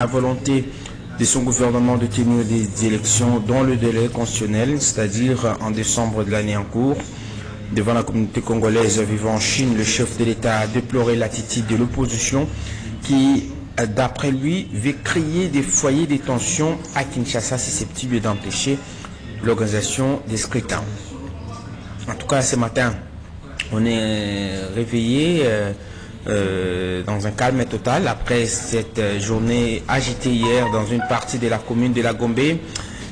La volonté de son gouvernement de tenir des élections dans le délai constitutionnel, c'est-à-dire en décembre de l'année en cours. Devant la communauté congolaise vivant en Chine, le chef de l'État a déploré l'attitude de l'opposition qui, d'après lui, veut créer des foyers de tension à Kinshasa susceptibles d'empêcher l'organisation des scrutins. En tout cas, ce matin, on est réveillé dans un calme total après cette journée agitée hier dans une partie de la commune de la Gombe.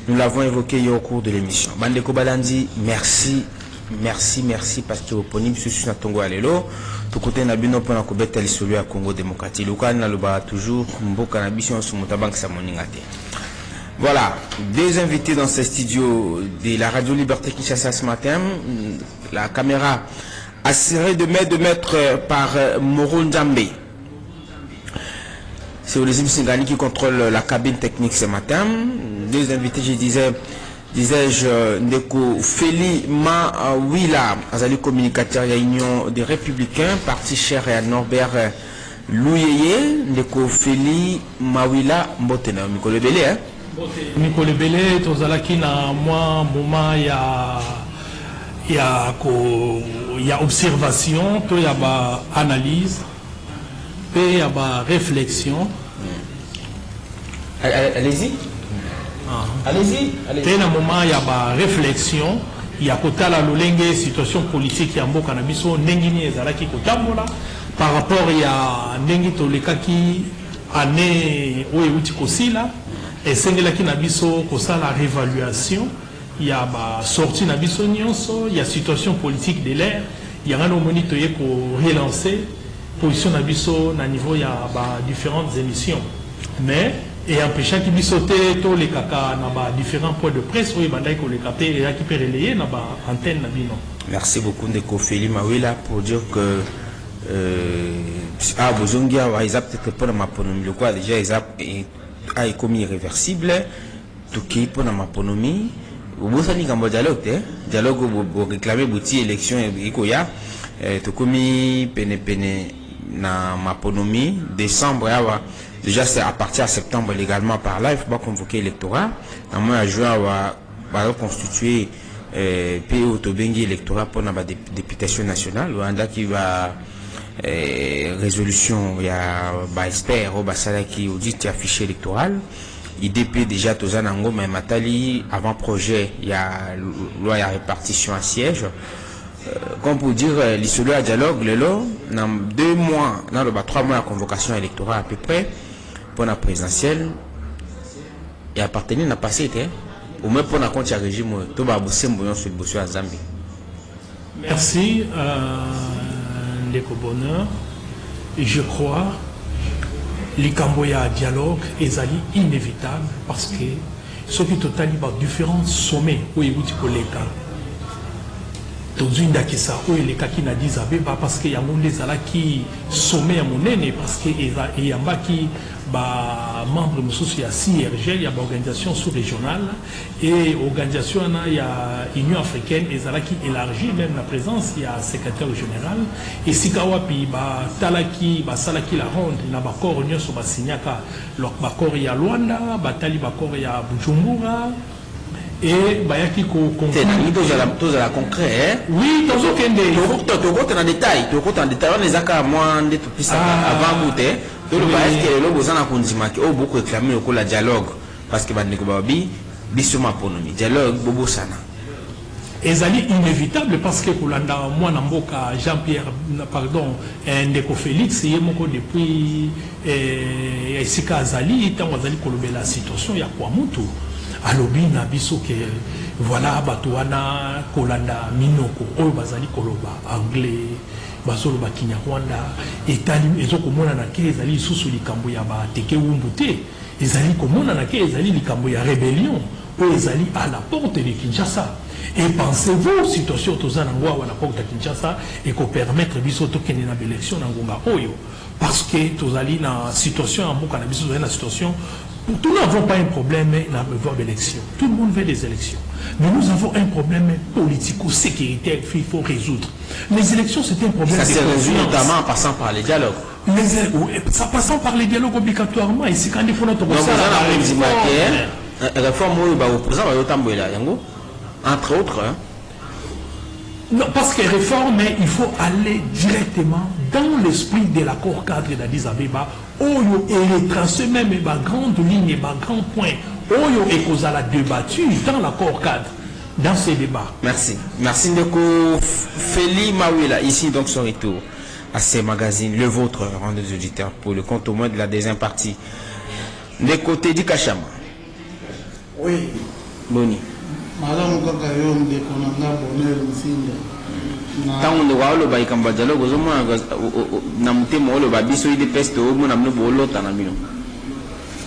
Nous l'avons évoqué hier au cours de l'émission. Bandeko Balandi, merci parce que vous prenez sur Natongo Alelo. Tout côté Nabino pour Nakobeta l'isolu à Congo démocratique. Luka Naluba toujours Mboka Nabision sur Moutabank Samoningate. Voilà, deux invités dans ce studio de la Radio Liberté Kinshasa ce matin. La caméra assurée de mettre par Moro Ndjambe. C'est Olezim Singani qui contrôle la cabine technique ce matin. Deux invités, disais-je, Ndeko Feli Mawila, Azali communicateur et Union des Républicains, parti cher à Norbert Louyeye, Ndeko Feli Mawila Mbotena, Mikolo Belé, hein? Mikolo Belé, Tozalaki na moi, moment, il y a observation, il y a analyse, il y a réflexion. Allez-y. Allez-y. Il y a un moment, il y a réflexion. Il y a la lolenge situation politique qui a un cannabiso, nengini ezalaki kotambola par rapport à nengi toleka qui année où est kosila et sengelaki nabiso kosala réévaluation. Il y a sorti nabiso nyonso, il y a situation politique de l'air, il y a un moniteur pour relancer position nabiso na niveau il y a différentes émissions. Mais et empêchant qu'il saute tous les caca na différents points de presse où il va dire que les capter et qui peut relayer na antenne na bino. Merci beaucoup Ndeko Feli Mawila pour dire que Bozongia va peut-être pas ma ponomie le quoi déjà a commis irréversible tout qui pour ma ponomie vous savez quand dialogue vous réclamer bouti élection et koya tout commis pene na ma ponomie décembre déjà c'est à partir de septembre légalement par là il faut pas convoquer l'électorat en moins à juin va constituer PO Tobengi électorat pour la députation nationale Rwanda qui va résolution il y a expert au basala qui audit affiché électoral IDP déjà tozanango mais matali avant projet il y a loi à répartition à siège comme pour dire l'issue à dialogue dans 2 mois dans le 3 mois à convocation électorale à peu près pour la présidentielle et appartenir n'a passé au moins pour la compte à régime tout va bosser mon sur le bossu à Zambie. Merci Ndeko Bonheur. Je crois les Camboya dialogue est inévitable parce que ce qui total par différents sommets où il y a tozui ndakisa oyo elekaki na Addis Abeba parce que yango nde ezalaki sommet ya monene parce que eyambaki membre mosusu ya CIRGL ya organisation sous-régionale et organisation wana ya Union africaine ezalaki élargie même la présence ya secrétaire général esika wapi basalaki la ronde na bakoro nyonso basinyaka bakoro ya Luanda batali bakoro ya Bujumbura et bayaki ko tous à la concret oui tous au en détail on les a qu'à moins de tout plus avant bouté tout le pays que le besoin à condiments qui ont beaucoup réclamé au la dialogue parce que bandeko babi bisuma ponomi dialogue bobo sana ezali inévitable parce que kolanda mwana mboka Jean-Pierre pardon Ndeko Félix yemoko depuis esika azali tango azali kolobela situation ya kwa mutu alobi na biso ke voilà batuana kolanda minoko oyo bazali koloba anglais bazoloba kinyarwanda etali ezokomona na ke ezali lisusu likambo ya bateke wumbu te ezali komona na ke ezali likambo ya rébellion eux ils allaient à la porte de Kinshasa. Et pensez-vous, situation tous à la porte de Kinshasa et qu'on permettre biso to kene na élection na ngonga oyo parce que tous allés dans situation en boka na biso na situation. Nous n'avons pas un problème dans l'élection. Tout le monde veut des élections. Mais nous avons un problème politico-sécuritaire qu'il faut résoudre. Les élections, c'est un problème de confiance. Ça se résout notamment en passant par les dialogues. Ça passant par les dialogues obligatoirement. Et c'est quand il faut notre réforme entre autres. Non, parce que réforme, il faut aller directement dans l'esprit de l'accord cadre d'Addis Abeba. Oyo et tracer même ma grande ligne, ma grand point. Oyo et qu'on a débattu dans l'accord cadre, dans ces débats. Merci. Merci Ndeko Feli Mawila, ici donc son retour à ces magazines, le vôtre, rendez auditeurs, pour le compte au moins de la deuxième partie. Ndeko Teddy Kachama. Oui. Boni. Madame Kakayo, Ndeko Nanga Bonheur Nsinga. Tant on voit le bail comme dialogue, aux hommes, n'amouté moi le babiso de peste au monde, n'amouté bolo tanamino.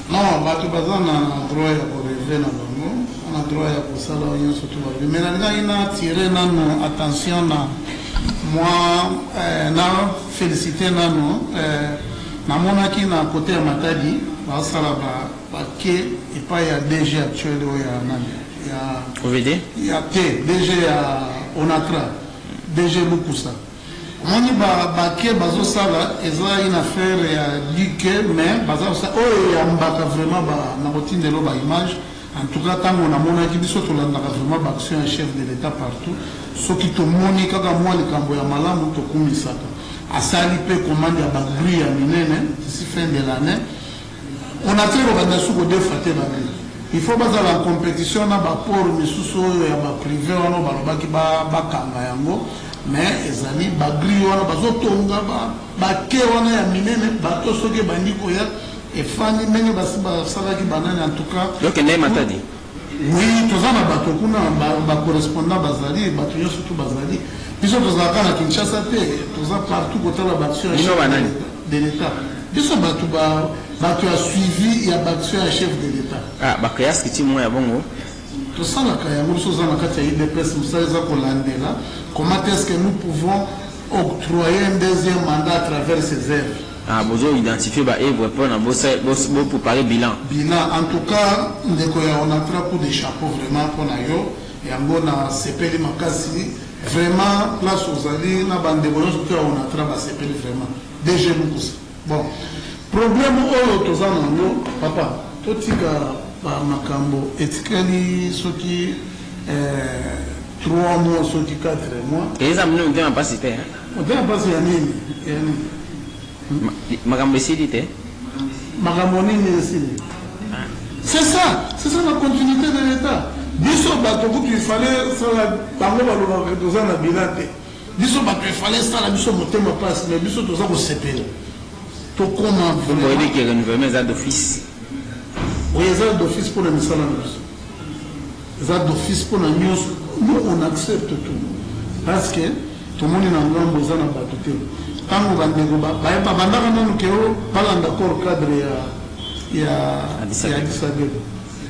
Non, bah tu vas en droit pour rêver na bango, on a droit pour ça là, on surtout va. Mais là, il a tiré notre attention na moi, na félicité na nous, na monaki na côté Matadi, bah ça là bah que et pas il y a DG actuel où il y a nani, il y a. Vous voyez? Il y a DG à Onatra. DG Lukusa. On y va baquer bazo sala, eza une affaire ya dique mais bazo ça oh ya mbaka vraiment ba na routine de l'oba image. En tout cas tant on a mon équipe surtout là na vraiment ba action chef de l'état partout. Ce qui te moni kaka moi le kambo ya malamu to kumisaka. Asali pe commande ya ba grille ya minene d'ici fin de l'année. On a tiré au banasu ko défater ba grille. Il faut baser la compétition na ba port misusu ya ba privé ono ba lobaki ba kanga yango mais ezali ba grille wana bazotonga ba ke wana ya minene ba to soki bandiko ya et fani menye ba salaki banane en tout cas donc ne matadi oui tozana bato kuna ba correspondant bazali bato yo surtout bazali biso tozaka na Kinshasa te toza partout côté la baction de l'état biso bato bato a suivi ya baction chef de l'état ah bakayas ki timo ya bongo tout ça la kaya muso za na kati ya IDPS musaza ko landela comment est-ce que nous pouvons octroyer un deuxième mandat à travers ces œuvres ah bozo identifier ba œuvre pour na bo préparer bilan en tout cas ndeko ya on a trop de chapeau vraiment pour na yo et ngona sepeli makasi vraiment place aux alliés na bande de bonheur que on a travaillé sepeli vraiment déjà beaucoup bon problème oyo tozana ngo papa totika ba makambo etikali soki 3 mois soki 4 mois et ça nous on pas cité hein on doit passer ya nini makambo isidité makambo nini isidité c'est ça la continuité de l'état biso bato kutu il fallait ça bango baloba tozana bilate biso bato il fallait ça la biso motema passe mais biso toza ko sepela. Comment vous voyez qu'il y a une nouvelle d'office. Oui, les d'office pour les messages. Les d'office pour les news. Nous, on accepte tout. Parce que tout le monde est en besoin de battre. Quand on va dire, pas d'accord cadre il y a Addis Abeba.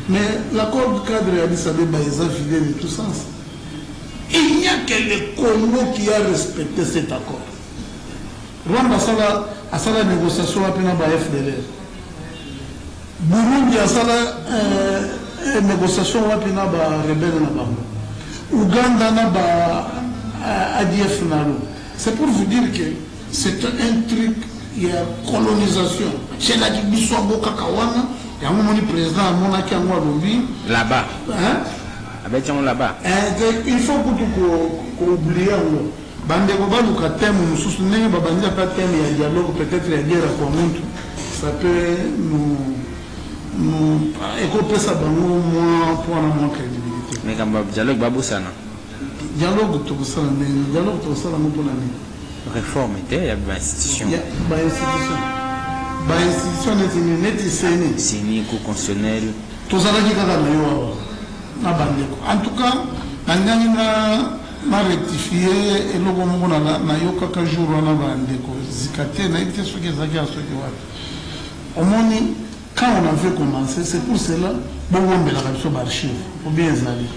Mais l'accord cadre à Addis Abeba est fidèle de tout sens. Il n'y a que le Congo qui a respecté cet accord. Rwanda a la négociation avec la FDLR. Burundi a la négociation avec la rebelle. Ouganda a ADF. C'est pour vous dire que c'est un truc, il y a colonisation. Chez la Guinée, il y a un président là-bas. Là-bas. Il faut qu'on oublie. Bande kobaluka thème mususu ndenge babandika pas thème ya dialogue peut-être ya guerre kwa muntu ça peut nous ekopesa bango moins pour la moins crédibilité mais quand dialogue babusana dialogue to kusala ndenge dialogue to kusala mo pona ni réforme était ya ba institution neti seni ko constitutionnel to zala ki kaka na yo na bandeko en tout cas nangani na rectifier et logo mo na yo kaka jour na bandeko zikate na ite soki zaki asoki wapi omoni quand on avait commencé, c'est pour cela bon on met la révision d'archives ou bien zali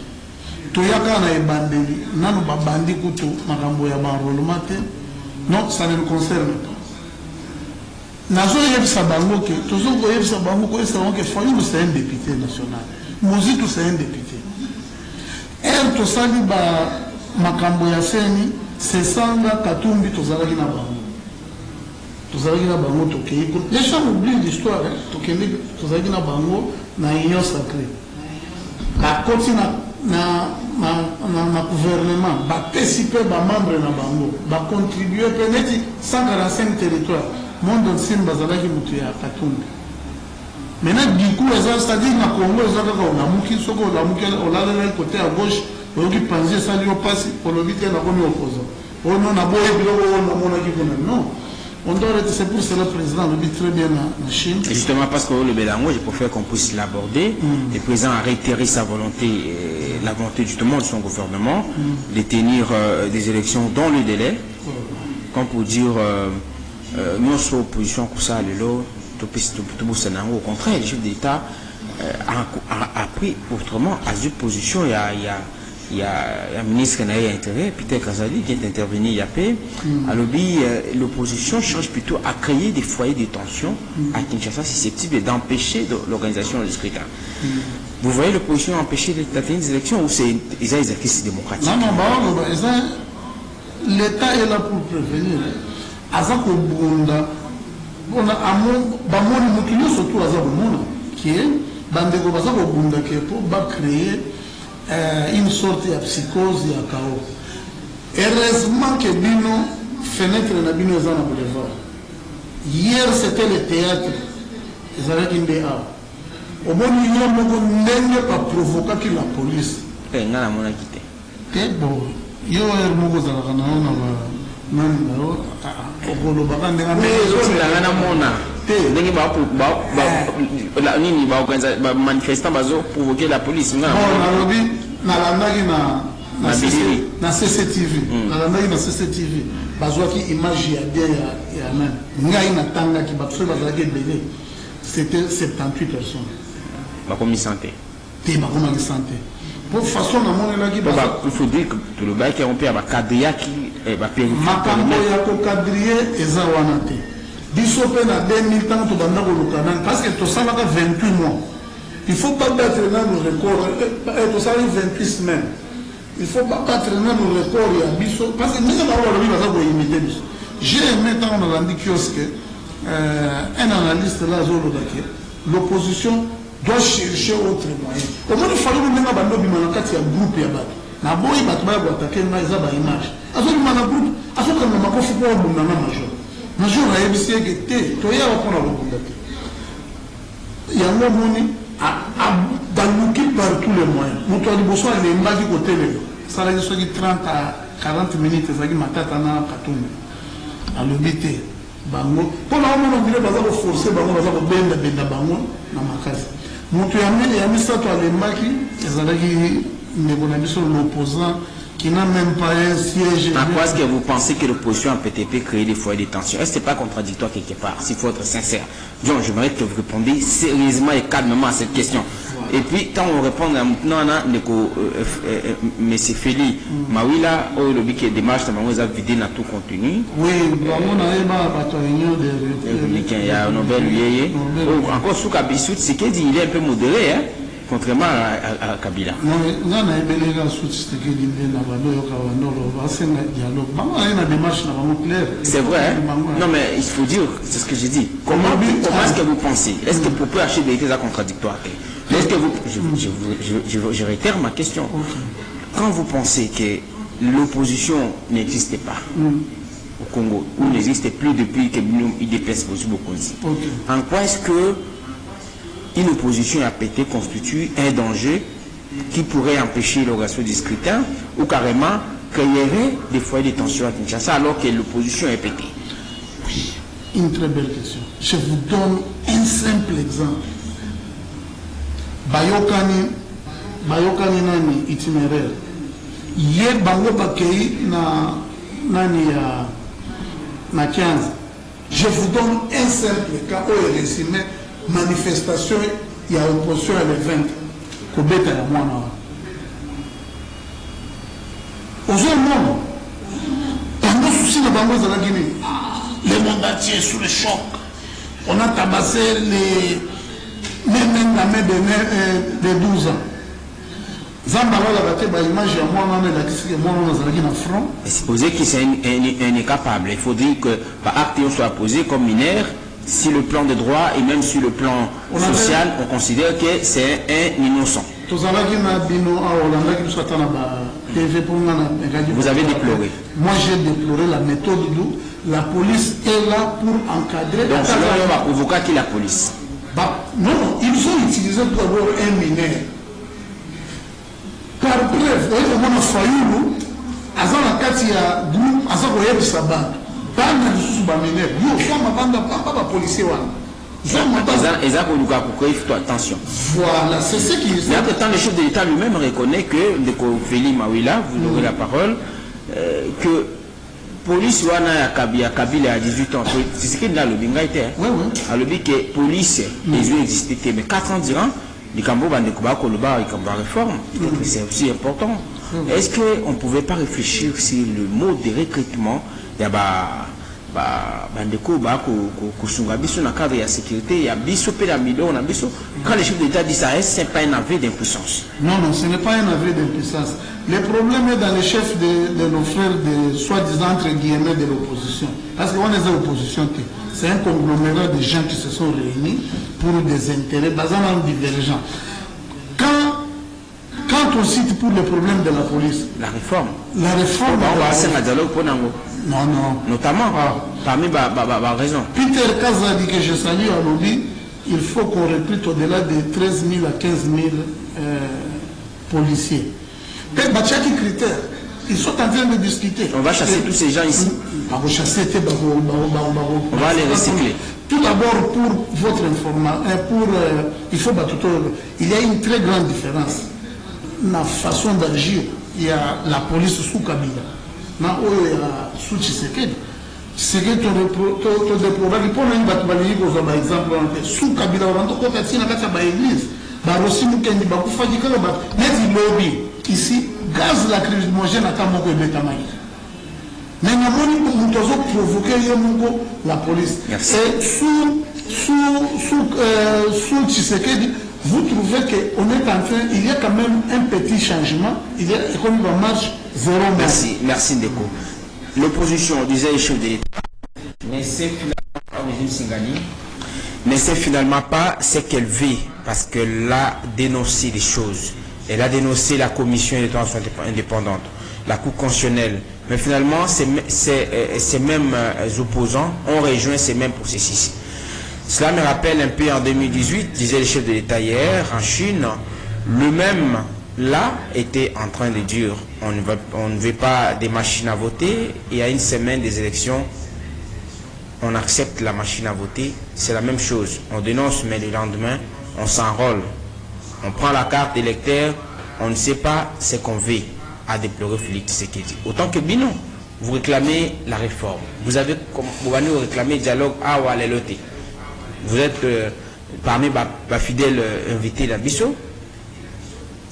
toyaka na ebandeli nanu babandi kutu makambo ya enrôlement non ça ne nous concerne pas nazo yebisa bango ke tozo yebisa bango ko que Fayulu c'est un député national Mozitu c'est un député to sali ba makambo ya seni c'est sanga Katumbi tozalaki na bango tokei les gens oublient l'histoire tokende tozalaki na bango na union sacrée bakoti na gouvernement bapesi mpe bamembre na bango bacontribue mpe neti 145 territoire monde entier bazalaki moto ya Katumbi maintenant du coup c'est-à-dire na Congo eza kaka olamuki soki olamuki olalelaki côté à gauche oyoki panzi esali yo mpasi olobi te nakomi opposant oyo no naboye biloko oyo namonaki kuna non. On doit être, c'est pour cela le président le dit très bien en Chine. Et justement parce que le Bélango, je préfère qu'on puisse l'aborder. Le président a réitéré sa volonté, la volonté justement de son gouvernement, de tenir des élections dans le délai. Comme pour dire, nous sommes opposition pour ça, au contraire, le chef d'État a pris autrement à cette position. Il y a un ministre qui a intérêt, Peter Kazali, qui est intervenu il y a peu. À l'objet, l'opposition cherche plutôt à créer des foyers de tension à Kinshasa susceptibles d'empêcher l'organisation du scrutin. Vous voyez l'opposition empêcher d'atteindre des élections ou c'est un exercice démocratique? Non, l'État est là pour prévenir. Azako Bunda, on a Bamoni Mukino surtout Azako Bunda, qui est Bandego Bazako Bunda, qui est pour créer une sorte de psychose et de chaos. Heureusement que Bino, fenêtre na Bino est en boulevard. Hier c'était le théâtre. Ils avaient une BA. Au bon niveau, on n'a pas provoqué la police. Et on a quitté. C'est bon. Il y a un mot de la manifestant provoquer la police. Na CCTV na CCTV bazwaki image ya bien ya même ngai na tanga ki batso bazalaki belé c'était 78 personnes bakomi santé te bakomi santé pour façon na monela ki il faut dire que tout le bail qui on peut ba cadria qui ba périphérique makambo ya ko cadrier eza wana te biso pe na 2000 ans to banda ko lukana parce que to salaka 28 mois il faut pas battre le record to salaka 28 semaines. Il ne faut pas traîner le record parce que nous avons imité. J'ai aimé dans le kiosque un analyste là, l'opposition doit chercher autre moyen. Comment il fallait que nous avons un groupe de Naboy Batba attaquer une image. À ce moment-là, groupe, à ce moment-là, il faut pas un major. Major a émissi que tu es à la il y a un moment par tous les moyens. Nous avons besoin de l'embadi côté ça a été 30 à 40 minutes, ça a été matata na Katumbi. À l'obité, bango. Pour la moment, on dirait que vous forcer, bango, vous benda bango na makasi. Nous avons mis ça à l'embaki, ça a été l'opposant qui n'a même pas un siège. À quoi est-ce que vous pensez que l'opposition a PTP créé des foyers de tension? Est-ce que ce n'est pas contradictoire quelque part? S'il faut être sincère. John, j'aimerais que vous répondiez sérieusement et calmement à cette question. Et puis, quand on répond à M. Feli, Mawila, le but qui est démarche, on a vidé dans tout contenu. Oui, on a réunion de il y a un Nobel, encore sous Kabissout, c'est qu'il dit il est un peu modéré, hein, contrairement à Kabila. Non, on a ébélé la soute, c'est qu'il dit c'est vrai, hein? Non, mais il faut dire, c'est ce que j'ai dit. Comment est-ce que vous pensez? Est-ce que vous pouvez acheter des contradictoires? Est-ce que je réitère ma question. Quand vous pensez que l'opposition n'existait pas au Congo, ou n'existait plus depuis que l'IDPS beaucoup dit, en quoi est-ce que une opposition à pété constitue un danger qui pourrait empêcher l'organisation du scrutin ou carrément créerait des foyers de tension à Kinshasa alors que l'opposition est pétée? Oui, une très belle question. Je vous donne un simple exemple. Bayokani nani itinéraire. Hier bango bakei nani na 15. Je vous donne un simple cas où il résumé manifestation il y a opposition à l'événement kobeta ya mwana aujourd'hui non pendant souci de bango za la Guinée le monde entier sous le choc on a tabassé les même la main de 12 ans Zamba la bate ba image ya mwana na la kisi mwana za la Guinée front et supposer que c'est un incapable. Il faudrait que par acte soit posé comme mineur. Si le plan de droit et même sur le plan social, on considère que c'est un innocent. Vous avez déploré. Moi j'ai déploré la méthode d'où la police est là pour encadrer. Donc c'est là va provoquer qui la police. Non, ils ont utilisé pour avoir un mineur. Par preuve, vous voyez comment Fayoulou, Azan la Katia, groupe, Azan Royal Sabat. Attention. Voilà, c'est ce qui est. Mais entre-temps, le chef de l'État lui-même reconnaît que, le Félix Mawila, vous aurez la parole, que police wana Kabila à 18 ans, c'est ce qu'il a le binga été. Oui. Alors, que police, les yeux existaient, mais 4 ans durant, les Cambo Bandekuba Koloba, ils Cambo réforme, c'est aussi important. Est-ce qu'on ne pouvait pas réfléchir sur le mot de recrutement? Il y a bandeko kusunga biso na cadre ya sécurité ya biso pe la million na biso quand le chef d'État dit ça c'est pas un aveu d'impuissance. Non, ce n'est pas un aveu d'impuissance. Le problème est dans les chefs de nos frères de soi-disant entre guillemets de l'opposition, parce qu'on est de l'opposition, c'est un conglomérat de gens qui se sont réunis pour des intérêts basalement divergents. Quand on cite pour les problèmes de la police, la réforme, on va faire un dialogue pour Nango. Non. Notamment, parmi les raisons. Peter Kaza dit que je salue à l'OBI, il faut qu'on recrute au-delà de 13 000 à 15 000 policiers. Chaque critère, ils sont en train de discuter. On va chasser tous ces gens ici. On va les recycler. Tout d'abord, pour votre information, il y a une très grande différence. La façon d'agir, il y a la police sous Kabila. Il y a sous Tshisekedi. Tshisekedi, tu déploies. Pour un exemple, sous Kabila, on a une église. Ici, gaz lacrymogène à Kamoko et Betamaï. Mais nous avons provoqué la police. Merci. Et sous Tshisekedi, vous trouvez qu'on est en train, il y a quand même un petit changement, il y a comme une marche zéro. Merci Ndeko. L'opposition, disait le chef de l'État, ne sait finalement pas ce qu'elle vit, parce qu'elle a dénoncé des choses. Elle a dénoncé la commission électorale indépendante, la Cour constitutionnelle. Mais finalement, ces mêmes opposants ont rejoint ces mêmes processus. Cela me rappelle un peu en 2018, disait le chef de l'État hier, en Chine, le même là était en train de dire on ne veut pas des machines à voter, et à une semaine des élections, on accepte la machine à voter. C'est la même chose. On dénonce, mais le lendemain, on s'enrôle. On prend la carte d'électeur, on ne sait pas ce qu'on veut, a déploré Félix Tshisekedi. Autant que Bino, vous réclamez la réforme. Vous allez réclamer le dialogue à Walelote. Vous êtes parmi les fidèles invités de Bisso.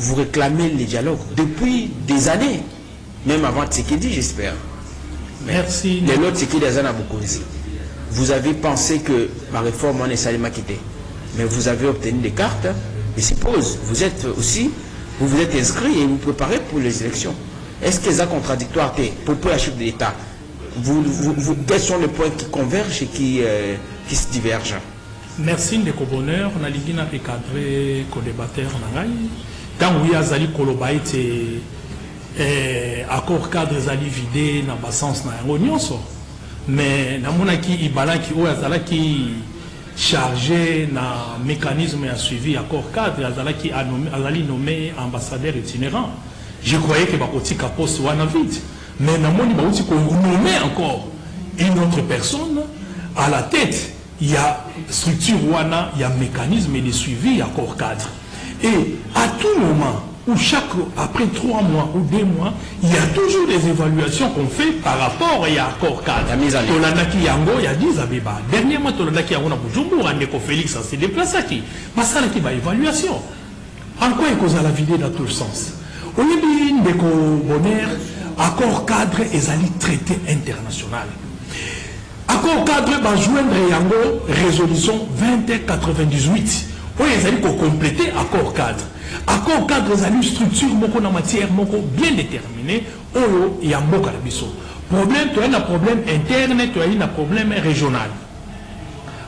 Vous réclamez le dialogue depuis des années, même avant Tshisekedi, j'espère. Merci. Les autres Tshisekedi des années beaucoup. Vous avez pensé que la réforme, on est salement quitté. Mais vous avez obtenu des cartes. Je suppose, vous êtes aussi, vous vous êtes inscrit et vous préparez pour les élections. Est-ce que c'est contradictoire pour le chef de l'État? Quels sont les points qui convergent et qui se divergent? Merci Ndeko Bonheur. On a dit qu'on a recadré le débatteur. Quand vous avez dit accord cadre zali vidé dans le sens de mais il y chargé na mécanisme et suivi accord cadre qui a nommé ambassadeur itinérant. Je croyais que Bakotika poste wana vite, mais namoni bauti ko nommer encore une autre personne à la tête. Il y a structure wana, il y a mécanisme de suivi accord cadre. Et à tout moment, où après 3 mois ou 2 mois, il y a toujours des évaluations qu'on fait par rapport à l'accord cadre. Tolandaki Yango, il y a 10 Abeba. Dernièrement, Tolandaki Yango, Bujumbura, Ndeko Félix, ça s'est déplacé qui. Parce qu'il y a évaluation. En quoi est-ce la vidéo dans tout le sens? Au lieu Ndeko Bonheur, accord cadre et ali traité international. Accord cadre va joindre Yango, résolution 2098. Oui, ils allaient compléter accord cadre. Accord cadre, ils allaient structure en matière bien déterminée. Oh, il y a un bon problème, tu as un problème interne, tu as un problème régional.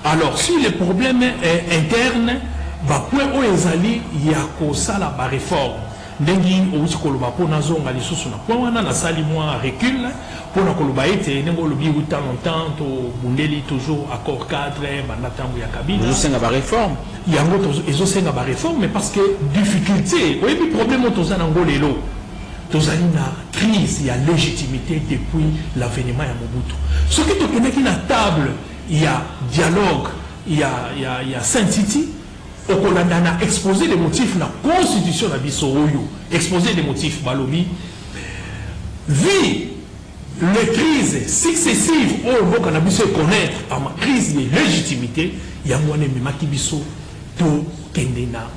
Alors, si le problème est interne, il y a ça la réforme. Ndengi outi koloba pona zonga lisusu na point wana na sali moi recul pona koloba ete nengo lobi uta longtemps to bundeli toujours accord cadre banatango ya Kabila zo senga ba réforme yango to ezo senga ba réforme mais parce que difficulté oui puis problème toza na ngolelo tozali na crise ya légitimité depuis l'avènement ya Mobutu ce qui to kenaki na table il y a dialogue il y a Saint-Titi on a exposé les motifs de la constitution de Bissoroyo, exposé les motifs Balobi. Vu les crises successives où on a besoin de connaître la crise de légitimité, il y a un Makibiso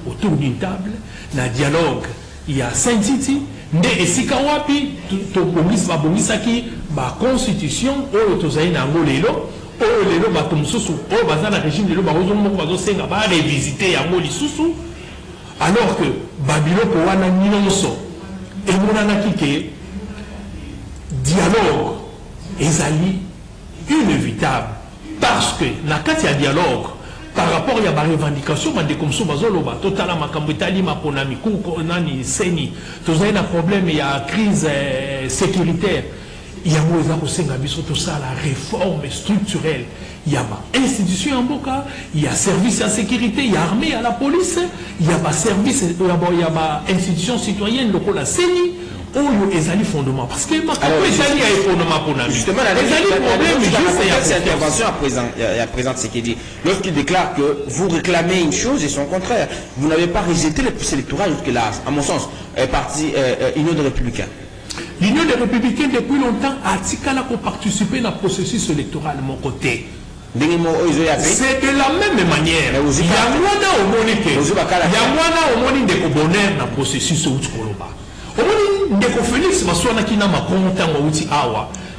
autour d'une table, na dialogue, il y a Saint-Titi, ne esikawapi, to bongisaki, ba constitution, ou tozaina ngolelo. Oh, les lois bateau sous oh bazar le régime de l'eau bazo senga ba révisiter yango lisusu alors que Babylone ko wana nyonso et monana kike dialogue ezali inévitable parce que na kati ya dialogue par rapport à la revendication de comme ça bazoloba totala makambo itali mapona mikuko nani seni tozali na problème ya crise sécuritaire. Il y a la réforme structurelle. Il y a institution en Boka, il y a service à sécurité, il y a armée à la police, il y a service, il y a institution citoyenne, la CENI, où il y a des fondements. Parce que justement, cette intervention à présent, c'est qu'il dit, lorsqu'il déclare que vous réclamez une chose et son contraire, vous n'avez pas rejeté le processus électoral jusque-là, à mon sens, parti Union des Républicains. L'Union des Républicains, depuis longtemps, a participé dans le processus électoral de mon côté. C'est de la même manière. Il y a moins de bonheur dans le processus de Félix,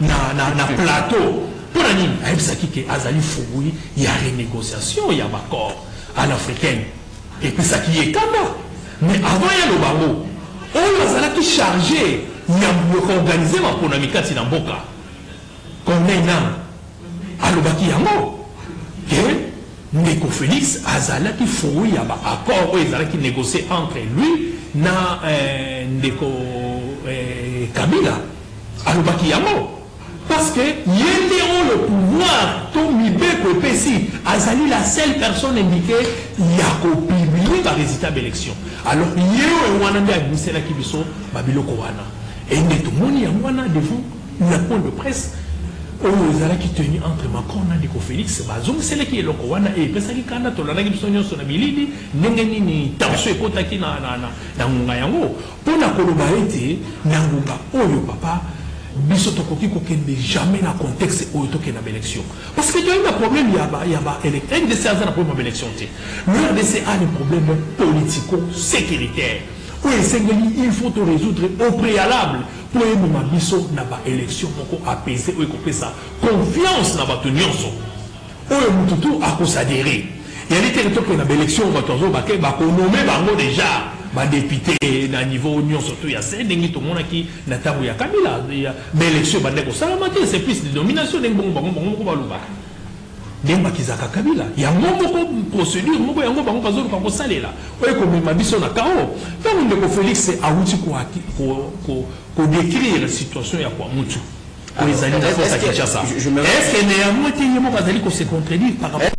na plateau. Pour il y a renégociation, il y a un accord en africaine. Et puis ça qui est Kama. Mais avant, il y a le bango. On a chargé. Il y a organisé ma ponamika Tinamboka. Qu'on est là. Alobaki Yango. Ndeko Félix, Azala qui fouille, il y a un accord où Azala qui négocie entre lui na Ndeko Kabila. Alobaki Yango. Parce que yéléon le pouvoir, Tomibeko Pessi, Azali la seule personne indiquée, il y a publié la résultat de l'élection. Alors, yéléon et Wanande administré la Kibiso, Babilo Kowana. Et nous avons devant la point de presse où ils allaient qui tenir entre Macron et Félix. C'est là qui est le Kowana et parce qu'il y a un personne sur la Bilili, n'engagez tension et kotaki na Mungayango. Pour la Kolobaïté, Nangunga, Oyo Papa, Bisotokoki Kokende jamais dans le contexte où il y a une élection. Parce que il y a un problème, il y a un électeur. RDC a un problème d'élection. Le RDC a un problème politico-sécuritaire. Il faut te résoudre au préalable pour que nous ayons une élection apaisée, pour ça confiance dans notre union. Pour que nous ayons s'adhérer. Il y a des territoires qui ont une élection, on nomme déjà des députés à niveau union, surtout il y a ces gens qui ont Kabila. Mais l'élection, c'est plus de domination. Demba kizaka Kabila il y a une procédure moko yango bango bazolo ko salela oyo ko mabiso na kao donc ndeko Félix a outi ko décrire la situation ya kwa mutu ko ezali na force à Kinshasa est-ce que néanmoins tellement bazali ko se contredire par rapport.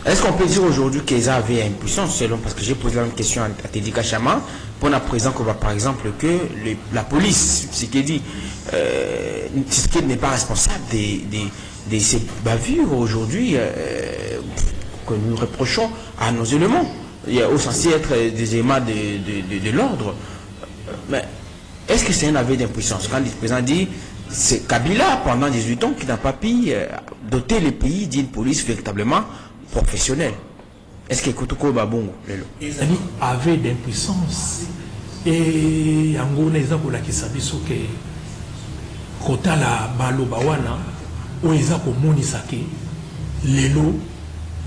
Est-ce qu'on peut dire aujourd'hui qu'ils avaient une puissance selon, parce que j'ai posé la même question à Teddy Kachama, pour la présent qu'on va par exemple que la police, ce qui dit, Tshisekedi n'est pas responsable de ces bavures aujourd'hui que nous reprochons à nos éléments. il y a censé être des éléments de l'ordre. Mais est-ce que c'est un aveu d'impuissance? Quand le président dit, c'est Kabila, pendant 18 ans, qui n'a pas pu doter le pays d'une police véritablement professionnelle. Est-ce que Kotoko Babongo, ils avaient d'impuissance et yango na ezako la kisabiso ke kota la baloba wana o ezako monisake lelo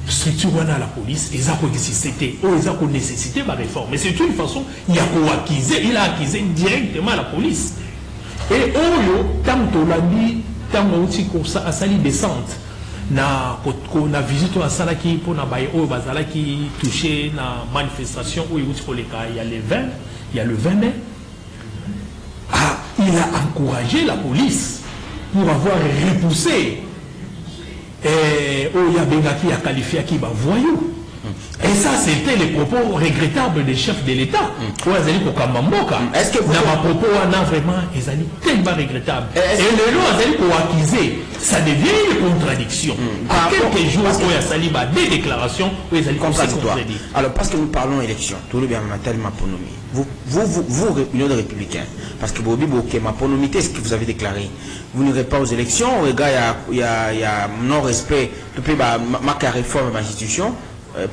structure wana la police ezako exister o ezako nécessité ba réforme, mais c'est une façon il a accusé directement la police et oyo tanto landi tango uti ko asali descente na visite à Salaki pour na baye o bazala qui touché na manifestation où il y a le 20 mai. Il a encouragé la police pour avoir repoussé il y a Bengaki a qualifié qui va voyou. Et ça, c'était les propos regrettables des chefs de l'État. Est-ce que ma propos a vraiment tellement regrettable? Et le lot a accusé, ça devient une contradiction. À quelques jours, il y a Saliba des déclarations où ils allaient contradictoires. Alors, parce que nous parlons élection, tout le bien Matel Maponomi. Vous, Union des Républicains, parce que Bobi Boké, Maponomi, c'est ce que vous avez déclaré. Vous n'irez pas aux élections, il y a non-respect, tout le ma réforme de l'institution.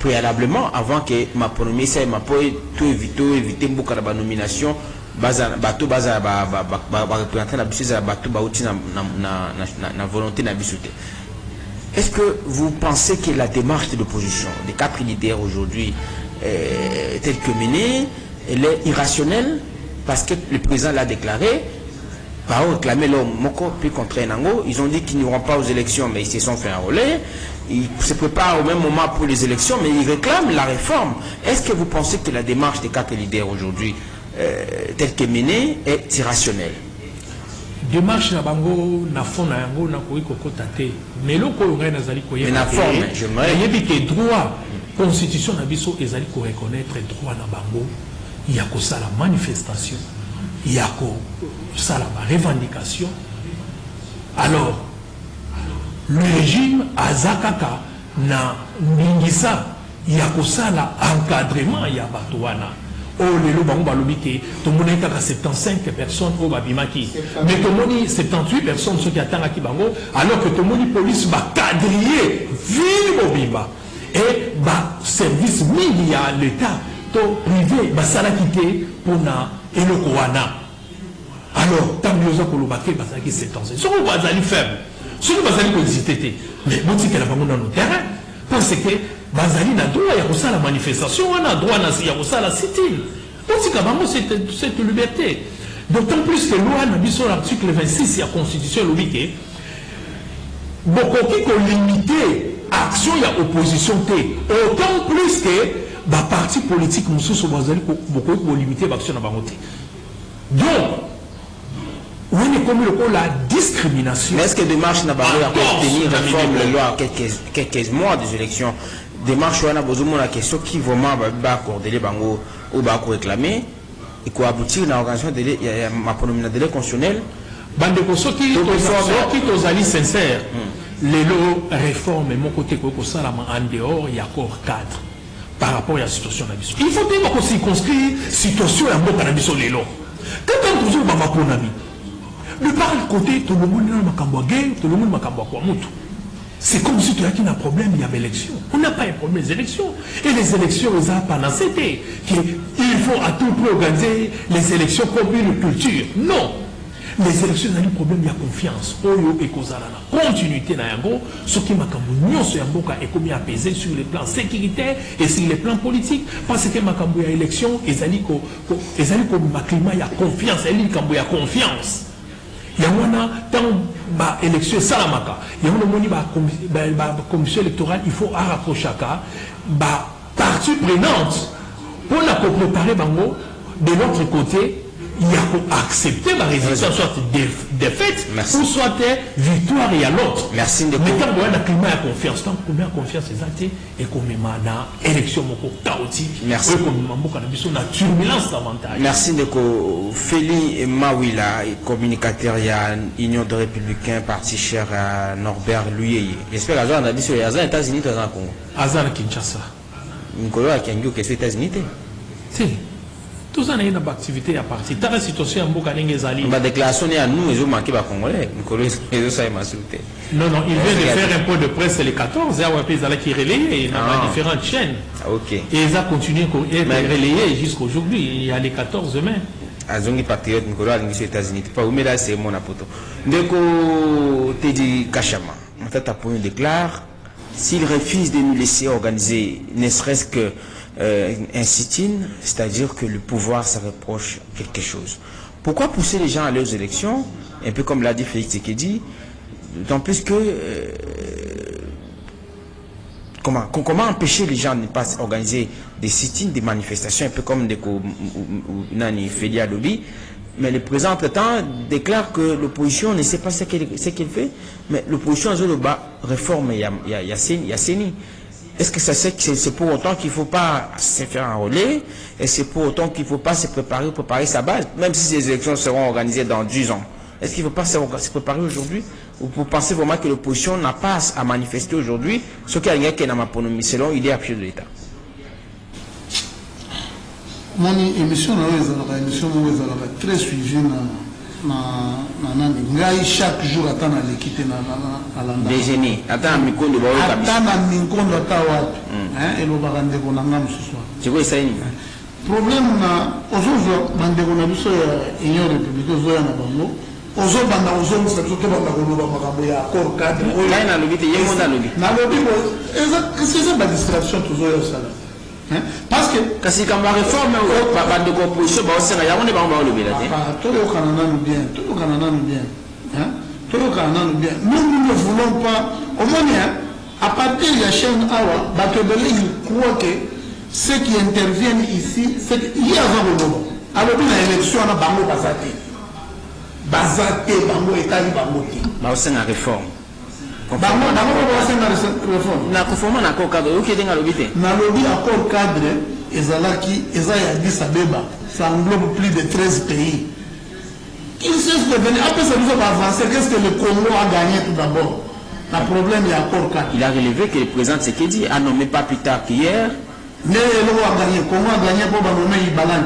Préalablement avant que ma pronomie ça m'a pas tout éviter beaucoup de nomination bateau baza représenter la bise à bateau bauti na volonté na bisouté. Est-ce que vous pensez que la démarche de l'opposition des 4 leaders aujourd'hui telle que menée elle est irrationnelle parce que le président l'a déclaré par réclamer l'homme Moko puis contre Nango, ils ont dit qu'ils n'iront pas aux élections mais ils se sont fait enrôler. Ils se préparent au même moment pour les élections, mais ils réclament la réforme. Est-ce que vous pensez que la démarche des 4 leaders aujourd'hui, telle qu'elle est menée, est irrationnelle? Démarche na bango na fond na yango na koyi kokotate. Mais loko ngai nazali koyi. Mais na forme, j'aimerais. Yebi que droit constitution na biso ezali ko reconnaître droit na bango. Il y a ko ça la manifestation, il y a ko ça la revendication. Alors le régime Azakaka na Ningisa Yakosala encadrement ya Batouana. Oh les lobango balobike, tout le monde est 75 personnes au Babimaki. Mais tout le monde 78 personnes ceux qui attendent à Kibango, alors que tout le monde police va quadriller ville Bobimba. Et bah service miliaire l'État, to privé, bah ça l'a quitté pour na Elokoana. Alors, tant que nous avons colobake, bah ça qui 75. Ce qu'on va aller faible. Ce que Bazali peut hésiter, mais bon, c'est qu'elle a pas dans le terrain, parce que Bazali n'a droit à la manifestation, on a droit à la sit-in. Donc, c'est qu'à cette liberté. D'autant plus que loi n'a vu sur l'article 26 de la Constitution, l'obité, beaucoup qui ont limité l'action et l'opposition, autant plus que les partis politiques, beaucoup qui ont limité l'action à Bangoté. Donc, oui, mais comme la discrimination. Mais est-ce que démarche n'a pas obtenir réforme la loi quelques mois des élections? Démarche on a besoin de la question qui vraiment va accorder les bangos ou va réclamer et quoi aboutir dans l'organisation de ma pronomina de constitutionnelle. Bande de qui sont sincères. Les lois réformes, mon côté, ça en dehors, il y a encore cadre par rapport à la situation de la mission. Il faut dire qu'on circonscrit la situation de la mission de l'eau. Quand toujours ma pronomie. De par le côté, tout le monde est tout le monde est. C'est comme si tu as un problème, il y avait élection. On n'a pas un problème des élections. Et les élections, ils ont pas c'était qu'il faut à tout prix organiser les élections comme une culture. Non. Les élections, il y a un problème, il y a confiance. Oyo et Kozalana. Continuité dans Yango, ce qui m'a est comme apaisé sur les plans sécuritaires et sur les plans politiques. Parce que ma cambo y a élection, et comme ma climat, il y a confiance. Il y a confiance. Il y a une élection Salamaka. Il y a une commission électorale, il faut rapprocher partie prenante pour la préparer de l'autre côté. Il y a pour accepter la résistance, soit défaite, ou soit victoire et à l'autre. Merci de mais quand on a un climat de confiance, tant qu'on a confiance, et qu'on met une élection chaotique, merci. Merci de Félix Mawila, communicateur, il y a Union de Républicains, parti cher à Norbert Luyeye. J'espère que Azan a dit sur les États-Unis, Azan Congo. Azan Kinshasa. Nicolas a Kiangio qui est aux États-Unis. Si. Tout ça, c'est une activité à partir. Dans la situation, la déclaration est à nous, ils ont manqué les Congolais. Nicolas, ils ont ça, non, non, il vient de faire un point de presse le 14, il a qui relayé dans différentes chaînes. Ok. Et ils ont continué à être relayés jusqu'à aujourd'hui. Il y a les 14 mai. Azongi patriote Nicolas aux États-Unis. Pas où mais là c'est mon apoto. Ndeko Teddy Kachama. En fait, Apollon déclare s'il refuse de nous laisser organiser, ne serait-ce que un sit-in, c'est-à-dire que le pouvoir ça reproche quelque chose. Pourquoi pousser les gens à aller aux élections, un peu comme l'a dit Félix Tshisekedi, d'autant plus que comment empêcher les gens de ne pas organiser des sit-ins, des manifestations, un peu comme Nani Félia Lobby, mais le président entre-temps déclare que l'opposition ne sait pas ce qu'elle fait, mais l'opposition a le bas réforme il y a CENI. Est-ce que ça c'est pour autant qu'il ne faut pas se faire enrôler? Et c'est pour autant qu'il ne faut pas se préparer sa base, même si ces élections seront organisées dans 10 ans? Est-ce qu'il ne faut pas se préparer aujourd'hui? Ou vous pensez vraiment que l'opposition n'a pas à manifester aujourd'hui, ce qui a rien qu'un amaponomie, selon l'idée à pied de l'État? Mon émission est très suivie. Chaque jour, attends à l'équité à la déjeuner. Attends à Mikondo. Attends à Mikondo et le barande qu'on a même ce soir. C'est quoi ça? Problème, aujourd'hui, on a vu ça, il y a une république, il y a un bango. Aujourd'hui, on a vu ça, il y a un accord cadre. Là, il y a un lobby, il y a un lobby. C'est une distraction, toujours. Parce que quand c'est comme la réforme de l'opposition, il y a un lobby là. Tout le Canada bien, tout le Canada bien. Tout le Canada bien. Nous ne voulons pas, au moins, à partir de la chaîne Awa, ils croient que ceux qui interviennent ici, il y a un moment. Alors, l'élection, on a Bango Bazate. Bazate, Bango État, Bango Ti. C'est une réforme. Bango réforme. La réforme, on a encore cadre. Où est-ce que lobby? Dans le lobby, accord cadre, Ezalaki, Addis Abeba, ça englobe plus de 13 pays. Ils se sont devenus, après ça nous a avancé, qu'est-ce que le Congo a gagné tout d'abord? Le problème, il y a accord cadre. Il a relevé que le président Tshisekedi a nommé pas plus tard qu'hier. Mais le Congo a gagné. Comment a gagné pour nommer Ibalan?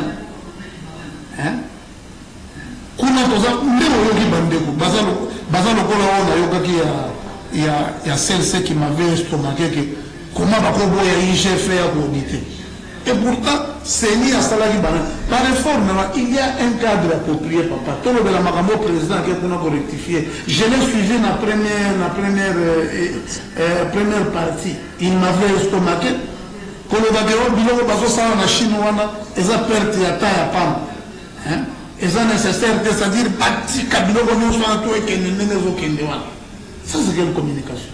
Kuna toza ndemo yoki bandeko bazalo kola ona yokaki ya celle qui m'avait estomaqué que comment bakobo ya IGF ya auditer. Et pourtant c'est ni à salari banan. La réforme il y a un cadre approprié papa. Tout le makambo président qui pour rectifier. Je l'ai suivi la première partie. Il m'avait estomaqué. Quand le bagage biloko bazo sala na Chine wana eza perte ya ta ya pam. C'est nécessaire, c'est-à-dire bâti kabilo qu'on soit tout et que nous ne ça c'est quelle communication.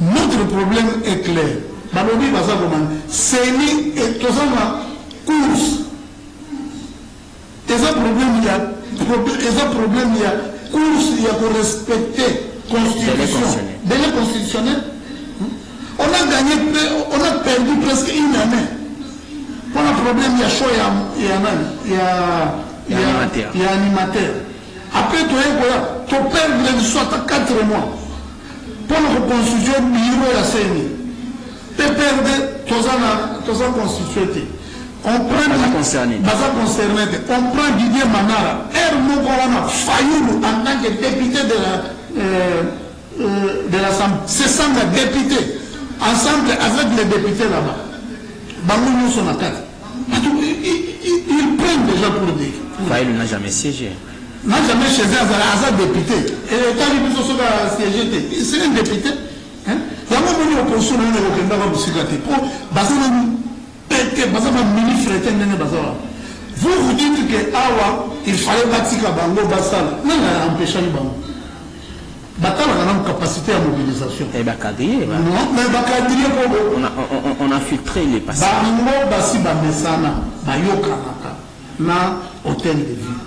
Notre problème est clair. Balobi baza comment c'est ni et tout ça course. Et ça problème il y a course il y a pour respecter constitution. Délai constitutionnel. On a gagné, on a perdu presque une année. Pour le problème il y a choix il y a animateur. Après, tu perds les soit à 4 mois. Pour la reconstitution, il y a la CNI. Tu perds, tu as constitué. On prend Didier Manara. On a failli en tant que député de l'Assemblée. C'est ça le député. Ensemble avec les députés là-bas. Bangou nous sont à 4. Ils prennent déjà pour dire. Faïl n'a jamais siégé. N'a jamais siégé à un député. Et quand il peut siéger, c'est un député. Il y a un moment où l'opposition n'a pas de sécurité. Pour vous dites que Awa, il fallait bâtir à Bango Bassal. Non, il a empêché le Bango. Batal a une capacité à mobilisation. Et Bakadrier. Non, mais Bakadrier, on a filtré les passants. Bango Bassi Bamesana, Bayokanaka, na hôtel de ville.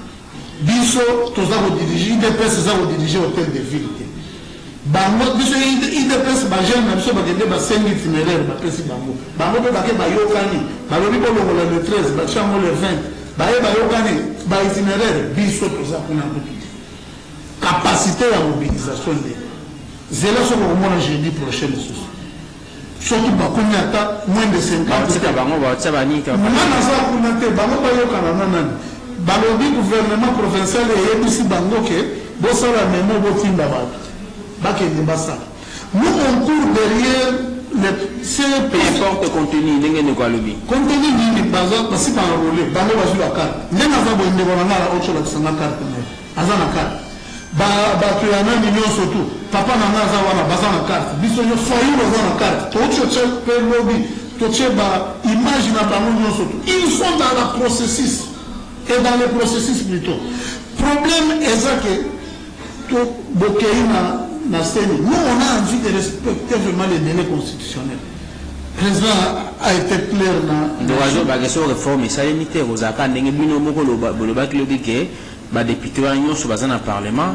Biso, tous les dirigés, IDPS, les dirigés hôtel de ville. Bango, biso, IDPS, Bajen, Biso, Bagende, Basen, itinéraire, Bapesi Bango. Bango, Bayokani, Balobi, le 13, Bachamo le 20, Bayokani, Baitinéraire, Biso, tous les capacité à mobilisation. C'est là ce que moi jeudi prochain. surtout bakomi ata moins de 50 mwana aza kuna te bango bayokana na nani balobi gouvernement provincial eyebisi bango ke bosala memo botinda bato bakende basala nous on court derrière peu importe contenu ndenge ndeko alobi contenu nini basi banarole bango bazwi bakarte ndenge aza boye ndeko na ngala ocolakisanga karte me aza na karte bato ya nani nyonso tu papa na nga aza wana baza na karte biso nyo foyer baza na karte totie mpe lobi totie baimage na bango nyonso tu ils sont dans le processus et dans le processus plutôt problème eza ke to bokei na seni nous on a envie de respecter vraiment les délais constitutionnels. Le président a été clair dans ndokazo bakeso réforme esalemi te kozalaka ndenge bino moko bolobaki lobi ke badepute wana nyonso baza na parlement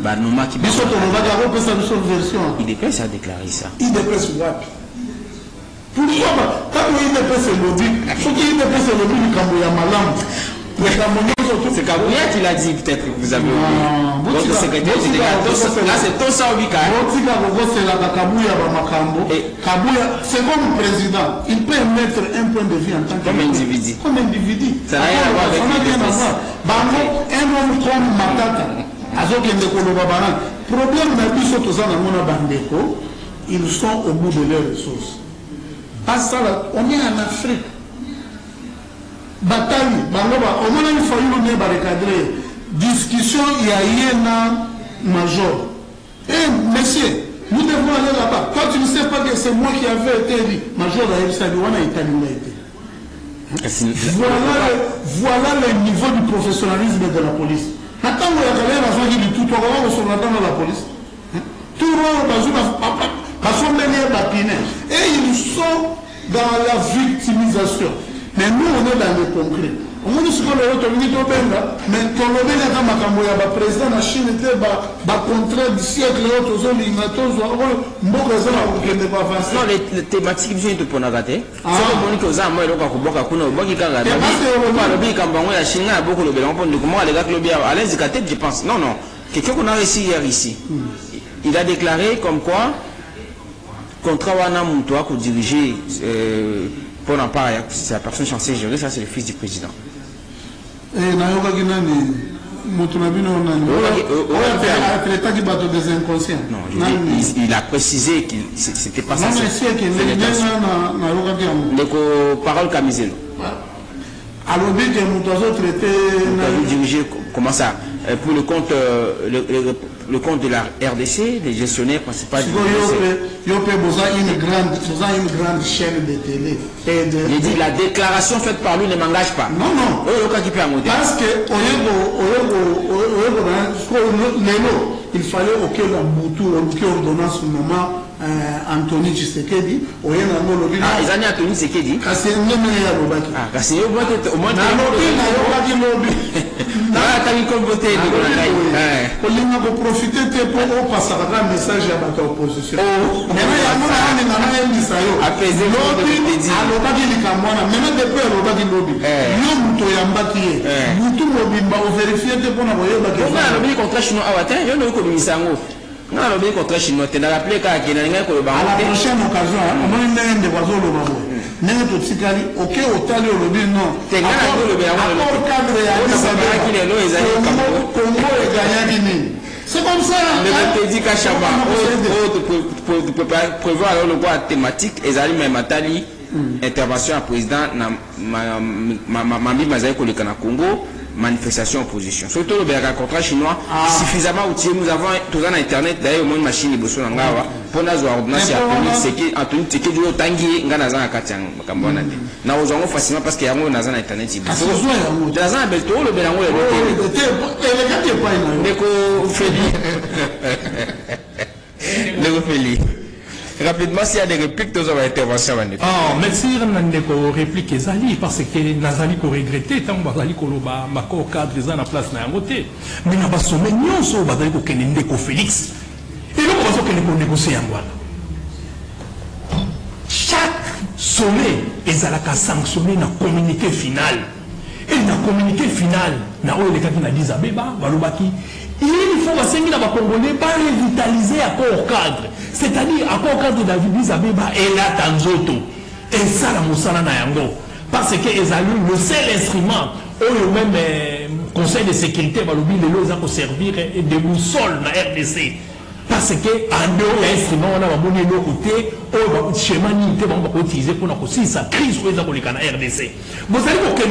banomaki biso tolobaki akopesa biso version idps a déclaré ça idps wapi pourquoi ntango idps elobi soki idps elobi likambo ya malamu c'est Kabouya qui l'a dit, peut-être que vous avez oublié. Votre secrétaire général, là c'est tout ça au Bika. C'est comme le président, il peut mettre un point de vue en tant qu'individu. Comme individu. Ça n'a rien à voir avec un homme comme Matata, problème n'a plus sauté dans mon bandeko, ils sont au bout de leurs ressources. On est en Afrique. Bataille, au moins il faut recadrer. Discussion, il y a un major. Eh, monsieur, nous devons aller là-bas. Toi, tu ne sais pas que c'est moi qui avais été dit. Major, voilà le niveau du professionnalisme de la police. Attends, il y a quelqu'un qui a dit tout, tu vas dans la police. Tout le monde et ils sont dans la victimisation. Mais nous, on est dans le concret. On est sur le retour mais quand on est dans ma président de la Chine était contre du siècle, non, les thématiques viennent de Ponagate. C'est le bon que vous avez moi, le Kakuboka Kuno, Bokika, la Chine a beaucoup de comment les gars, à l'aise de je pense. Non, non. Quelqu'un qu'on a réussi hier ici. Il a déclaré comme quoi, contre Wana Moutoua, pour diriger. Pour n'en parler, c'est la personne censée gérer, ça c'est le fils du président. Et non, il a précisé que c'était pas ça. Donc, parole camiselle. Alors, bien que nous traité. Diriger, comment ça pour le compte de la RDC, les gestionnaires principaux. Il y a une grande chaîne de télé. Il dit la déclaration faite par lui ne m'engage pas. Non, non. Parce que il fallait auquel ordonnance au moment Anthony Tshisekedi, ils ont Anthony Tshisekedi. Profiter pour passer un message à votre opposition. Non, le contre chinois, tu n'as rappelé qu'à qui n'a rien que le à la prochaine occasion, on a une des oiseaux le babo. N'est-ce pas psychali, ok, au talé au lobby, non. T'es gagné le bien, accord cadre et à Congo et Gagnani. C'est comme ça. Le te dit qu'à Chaba, tu peux pas prévoir alors le droit thématique, et Zali Matali, intervention à président, Mami Mazaï Kolekana Congo. Manifestation opposition. Surtout le contrat chinois, suffisamment outillé. Nous avons tout dans Internet, d'ailleurs, au moins une machine de Bosso Nangawa, pour nous avoir ordonnance à Anthony Tshisekedi du Tanguy, Nganaza à Katiang, Kambonade. Nous avons facilement parce qu'il y a un Nazan Internet. Nazan Belto, le Bélango et le Neko Feli. Neko Feli. Rapidement, s'il y a des répliques, nous avons intervention. Merci, Nandeko, réplique Zali, parce que Nazali ko regretté, tant que Zali Koloba, Mako cadre, ils ont la place dans la montée. Mais il y a pas sommet, nous sommes Bazali ko Kenendeko Félix. Et nous pensons que nous négocier en Guadeloupe. Chaque sommet, ils ont sanctionné dans le communiqué final. Et dans le communiqué final, na oyo les gens qui n'a dit Zabeba, Balobaki, il faut que les Congolais pas revitaliser accord cadre. C'est-à-dire accord cadre de David Bizabeba et là Tanzoto. Et ça la Moussala Nayango. Parce que les allumes, le seul instrument, ou même Conseil de sécurité, va l'oublier servir de boussole dans la RDC. Parce que en dehors de l'instrument, on a un côté, on va schéma utiliser pour nous sa crise pour la RDC. Vous allez voir que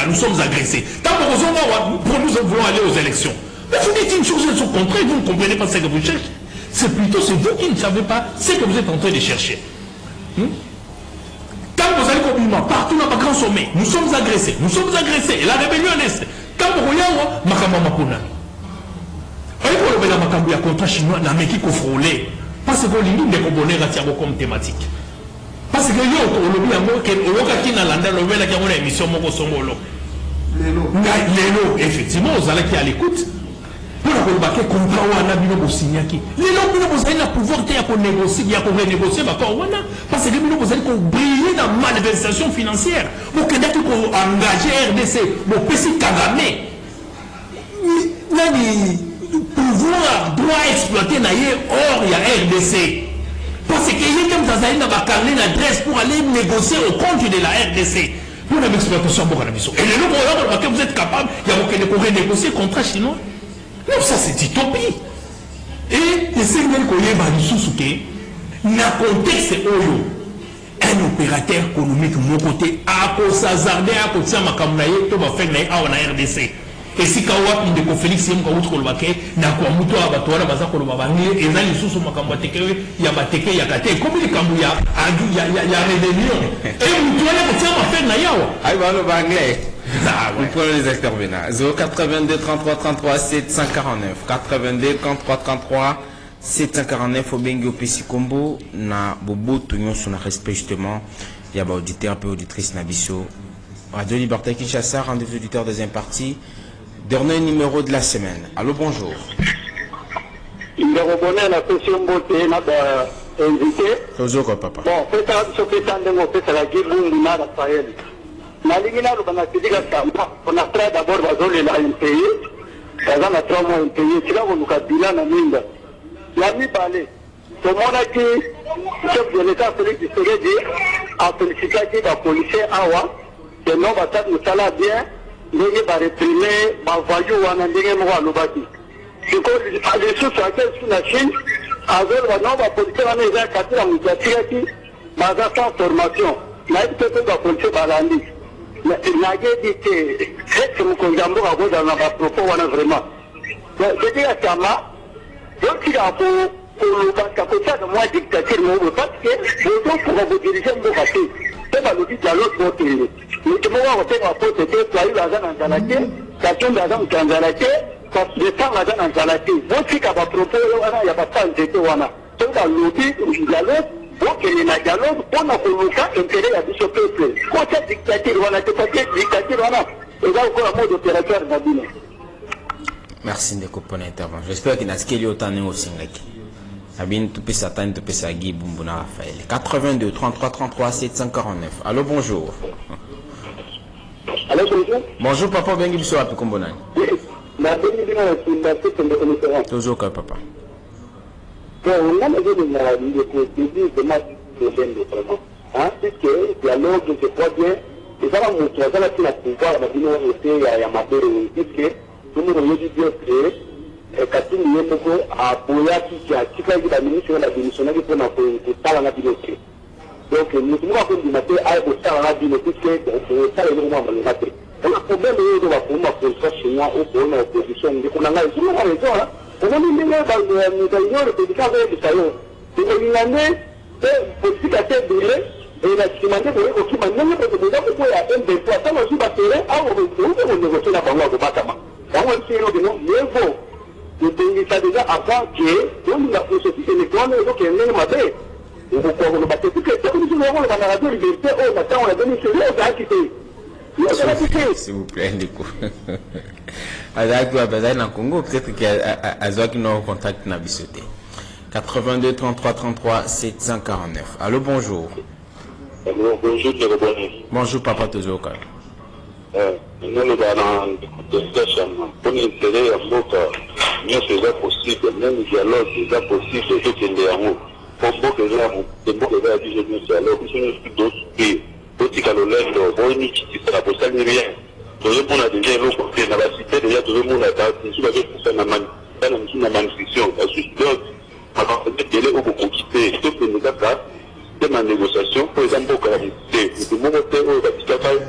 nous sommes agressés. Tant que nous voulons aller aux élections. Mais vous dites une chose de son contraire, vous ne comprenez pas ce que vous cherchez. C'est plutôt vous qui ne savez pas ce que vous êtes en train de chercher. Quand vous allez complètement partout dans le grand sommet, nous sommes agressés. Et la rébellion est est. Quand vous voyez, Makama Makuna. Il y a un contrat chinois dans qui frôlé. Parce que l'Union de Cobonais a comme thématique. Parce que effectivement, vous allez à l'écoute. Pour la contrat wana bino bosignaki. Les gens vous avez le pouvoir de négocier, renégocier parce que vous allez briller dans la malversation financière. Vous allez engager RDC, vous PC Kagame. Pouvoir doit exploiter or il y a RDC. Parce qu'il y a comme ça, il y a une adresse pour aller négocier au compte de la RDC. Pour l'exploitation de la mission. Et les gens que vous êtes capable, il y a pour renégocier contrat chinois. Non, ça c'est utopie. Et les Sénégalais qui ont été dans le contexte où un opérateur économique de mon côté a s'azardé à côté de ma caméra, tout va faire en RDC. Et si quand on a Félix Yem Kaoutou Kolbake, n'a quoi mouto à Batoara Baza Kolbabani, et là les sous Makambateke, il y a Bateke, il y a Kate, comme les Kambouya, il y a rébellion. Et vous doit aller faire ma fête Nayawa. Ah, il va le anglais. Vous prenez les intervenants. 082 33 33 749. 82 33 33 749. Au Bengi au Pessikombo, na Bobo Tounion sur le respect justement. Il y a des auditeurs et auditrices Nabiso. Radio Liberté Kinshasa, rendez-vous auditeurs deuxième partie. Dernier numéro de la semaine. Allô, bonjour. Il est rebondi à la question beauté, invité. Bonjour, papa. Bon, c'est ça, ce que c'est la guerre du Nord Sahel. La ligne là, on a dit qu'on a fait d'abord la zone là, un pays. On a 3 mois un pays. C'est là où on a bilan à Minda. La mi balé. Tout le monde a dit, le chef de l'État, Félix Tshisekedi, a félicité les policiers Awa, que non, va ça nous sala bien. Ndenge va réprimer bavoyou wana ndenge moko alobaki siko lisusu ake su na Chine azoloba no bapolisier wana eza kati na moto atikaki baza sans formation nayebi te mpe bapolisier balandi nayebi te ete mokonzi ya mboka akozala na bapropos wana vraiment seki ya kama yotika kolobaka kosala mwa dictature moobo parce que bozofuka bodirige mboka te mpe balobi dialogue bokende mutu moko akotenga pote te twayilo aza na nzala te katumbi aza moto ya nzala te lesango aza na nzala te botika bapropos wana ya basa nzete wana soki balobi dialogue bokende na dialogue mpona koluka intérêt ya biso peuple kotia dictature wana te parce dictature wana eza kokola mode opératoire na bino. Merci Ndeko pour l'intervention. J'espère qu'il n'a ce autant de Singaki. Abin Toupé Satan, Toupé Sagui, Bumbuna Raphaël. 82 33 33 749. Allô, bonjour. Allô, bonjour. Bonjour, papa, bien qu'il soit à Picombonani. Toujours que papa. On a besoin de match puisque le dialogue, je crois bien, et ça va montrer, ça va pouvoir, il y a ma puisque tout le monde dit bien que Katini Yemoko a Boyaki qui a tiré la ministre de la démission pour la bibliothèque. Donc, nous avons dit matin à la bibliothèque, ça est vraiment le matin. On a problème de la forme de chez moi ou pour l'opposition. On a raison, hein. On a mis les gens de prédicat de Salon. Et on a mis politique à tête de lait. Et la demandé pour eux qui m'a donné pour que vous ayez un des fois, ça m'a dit, on négocie la banque au Batama. On va essayer de nous, mieux vaut. Le pays ça déjà avant que on a fait ceci, et les grands maisons qui est ma paix. On va pouvoir le battre. Tout que nous avons la radio liberté, on a donné ce lieu, on a quitté. S'il vous plaît, Ndeko. Avec le Congo, peut-être qu'il y a un qui nous contacte na bisoté. 82 33 33 749. Allô, bonjour. Bonjour, bonjour, papa Tozoka. nous le dans pour l'intérêt à mboka nous c'est possible même dialogue c'est possible que c'est des pour que les gens de mboka des jeunes dialogue c'est d'autres pays d'autres calolendo boni qui sera pour ça rien tout le monde a déjà l'autre côté dans la cité déjà tout le monde a été sur la question na manifestation à juste alors délai au beaucoup quitter tout que nous avons de ma négociation pour exemple au Canada c'est le moment où la situation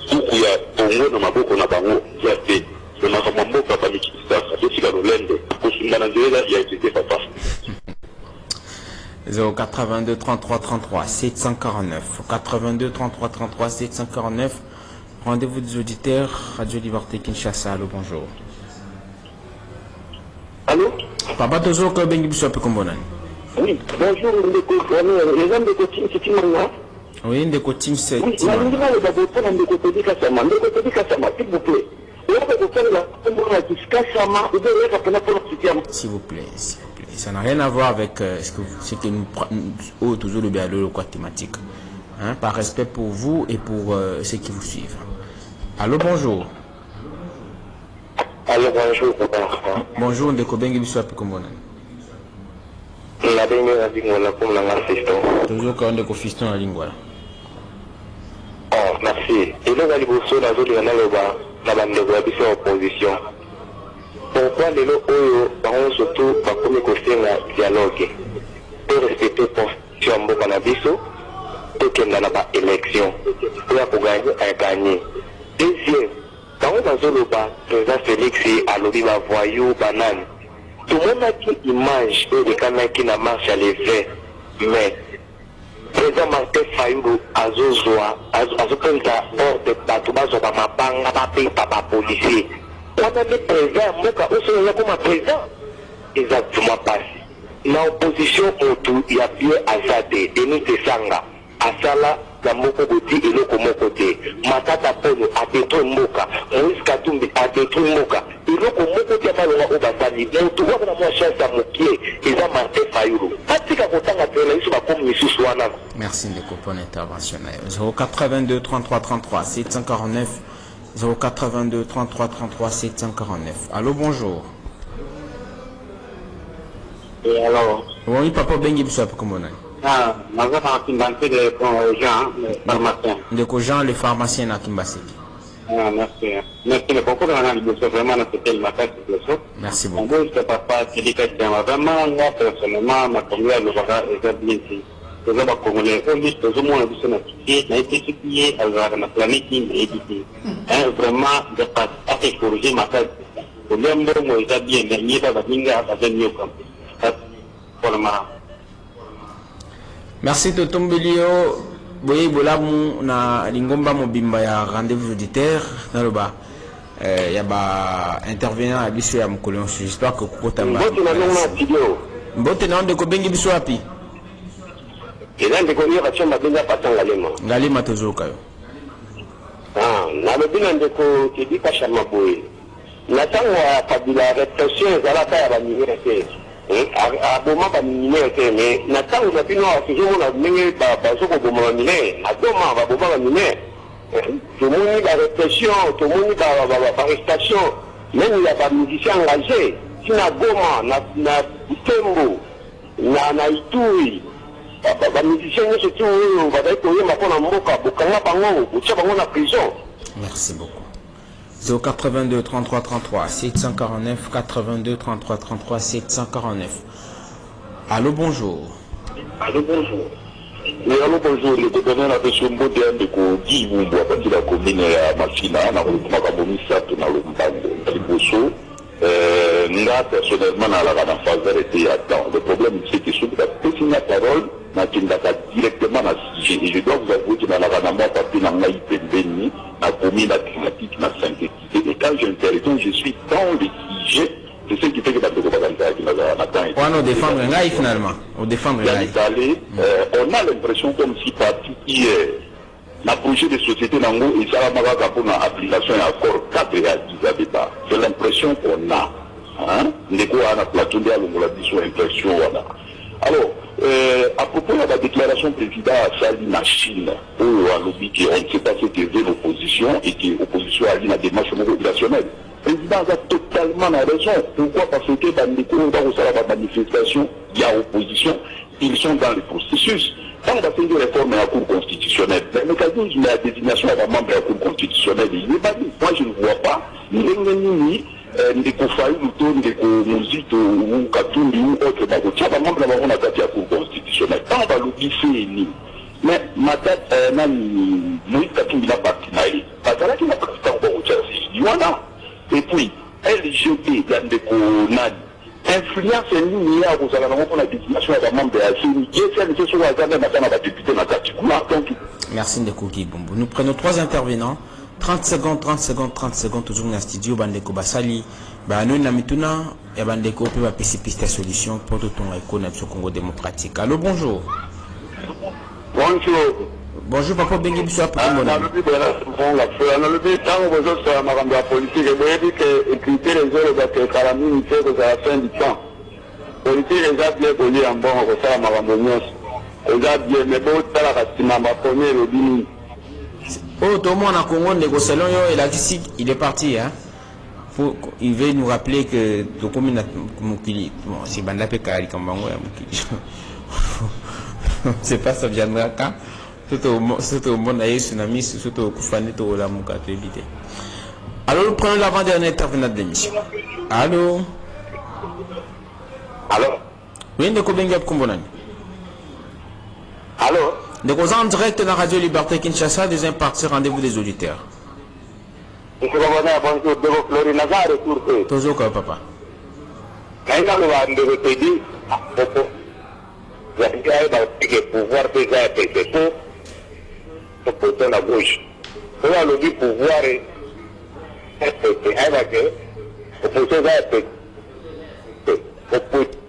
suku ya bongo na maboko na bango ya te le makambo papa mikisa atika lolendo kusungana nzela ya été papa 082 33 33 749 82 33 33 749 rendez-vous des auditeurs Radio Liberté Kinshasa. Allô, bonjour. Allô Papa Tozo ko bengi biso pe kombonani. Oui, bonjour les gens de coaching c'est qui maintenant. Oui, de coaching c'est. Oui, la ligne là va pour un de côté Kasama, de côté Kasama s'il vous plaît. On va faire la pour la Kasama ou de la pour la situation. S'il vous plaît, s'il vous plaît. Ça n'a rien à voir avec ce que nous toujours le bien le quoi thématique. Hein, par respect pour vous et pour ceux qui vous suivent. Allô, bonjour. Allô, bonjour. Bonjour, Ndeko Bengi Biso Api Kombonani. La dernière avec mon pour la fiston. Toujours quand Ndeko Fiston à Lingua. Oh, merci. Et là, il faut que la zone de la bande de Biso opposition. Pourquoi les lots par surtout par premier côté un dialogue pour respecter position de Canabiso pour qu'il n'y ait pas d'élection pour gagner un gagné. Deuxième, quand on a le bas, président Félix a lobby ma voyou banane. Tout le monde a qui image de canaux qui n'a marché à l'effet, mais président Martin Fayou a zozoa, a zozoa hors de Batoubazo ma banga papi papa policier. On a le président, Moka, où sont les comme président? Exactement passé. Dans l'opposition, il y a bien Azade, Denis Tessanga, Asala, Gamoko Boti et Loko Mokote, Matata Pono a détruit Moka, Moïse Katumbi a détruit Moka, et Loko Mokote a malheureusement Obasani, mais tout le monde a chance à Mokié, et à Martin Fayou. Patika Kotanga Tela, il va comme M. Souana. Merci de pour l'intervention. 082 33 33 749 082 33 33 749. Allô, bonjour. Et alors? Oui, papa Bengi Biso Api Kombonani. Ah, je vais de Jean, le pharmacien. Ndeko Jean, le pharmacien à Kimbaseki. Ah, merci. Merci. Le concours de l'analyse, vraiment, c'était le matin de ça. Merci En beaucoup. gros, je papa, c'est des questions. Vraiment, moi, personnellement, ma communauté, le papa, est bien ici. Les hommes congolais, on dit que tout le monde a vu son activité, n'a été supplié à la planète, et dit, vraiment, de pas à corriger ma tête. Pour l'homme, moi, j'ai bien gagné, dans la ligne, à la mieux comme ça. Vraiment. Merci Totombelio. Boye bolamu na lingomba mobimba ya rendez-vous auditeur na loba ya ba intervenant à biso ya mokolo sur histoire que kokotamba. Mbote na Ndeko Bengi Biso Api. Eza Ndeko ni ba chamba benga patanga lema. Ngalima tozoka yo. Ah, na lobina Ndeko kidika shama boye. Na tango ya kabila repression za la ta ya ba minere aboma baminere te mais na ntango na bino tozomona ndenge bazoko bomona minere na goma baboma baminere tomoni barepression tomoni baarrestation meme ya bamusicien engagé tina goma na butembo na ituri bamusicien nyonso ti oyo bazali koyemba mpona mboka bokanga bango botia bango na prison. Merci beaucoup. 082 33 33 749 82 33 33 749. Allô, bonjour. Allô, bonjour. Oui, allô, bonjour. Le gouverneur a fait un mot de Kodi, vous voyez, parce qu'il a combiné à Machina, on a commis ça dans le Mbango, Nga, personnellement, dans la phase d'arrêter à temps. Le problème, c'est que sur la petite parole, directement à sujet. Et je dois vous avouer que dans la Ranama, papier n'a pas été béni, a commis la climatique, n'a synthétisé. Et quand j'interviens, je suis dans les sujets. C'est ce qui fait que on a défendre Ngaï finalement. On défendre Ngaï. On a l'impression comme si parti qui est la projet de société Nango et ça va pour l'application et encore 4 réalisés. C'est l'impression qu'on a. Ndeko a plateau de la impression. Alors, à propos de la déclaration président à Sali Machine, où on ne sait pas ce que veut l'opposition. opposition et que l'opposition a une démarche mobilisationnelle. Le président a totalement raison. Pourquoi? Parce que dans les cours de manifestation, il y a opposition, ils sont dans le processus. Quand on va faire une réforme à la Cour constitutionnelle, le mécanisme de la désignation à la membre de la Cour constitutionnelle, il n'est pas dit. Moi, je ne vois pas ni ndeko Fayulu ndeko Muzito ou Katumbi ou autre bagotia ba membre na la Cour constitutionnelle. Quand on va l'oublier, mais madame nani Moïse Katumbi na parti naï, parce qu'il n'a pas de temps pour Yuana. Et puis LGB ndeko nani influence liée à vous allez pour la désignation à la membre de la CENI. Merci Ndeko Kibumbu. Nous prenons 3 intervenants. 30 secondes, 30 secondes, 30 secondes, toujours dans le studio, Bandeko Basali, nous Namituna, et Bandeko peut passer piste solution pour tout ton économie au Congo démocratique. Allô, bonjour. Bonjour. Bonjour, papa Bengi Bissou. On a le but de la politique, et écriter les heures de calamité de la fin du temps. Politique, les a bien collé en bon, on va Marambonios. Les a bien, mais bon, ça la racine, ma première, le dîner. Oh, tout le monde a Congo négociation, il est parti, hein. Il veut nous rappeler que tout le monde bon, c'est Bandapé Kari Kambango, c'est pas ça viendra quand surtout au monde a eu tsunami, surtout au Koufane, tout la Mouka, tu éviter. Alors, nous prenons l'avant-dernier intervenant de l'émission. Allô? Allô? Oui, de Kobenga Kumbonani. Allô? De cause en direct dans la radio Liberté Kinshasa, deuxième partie, rendez-vous des auditeurs. Bonjour, Florine Nazar, retour. Toujours quoi, papa? Quand on va de pays, il y a des pouvoirs déjà été pour la gauche. On a le pouvoir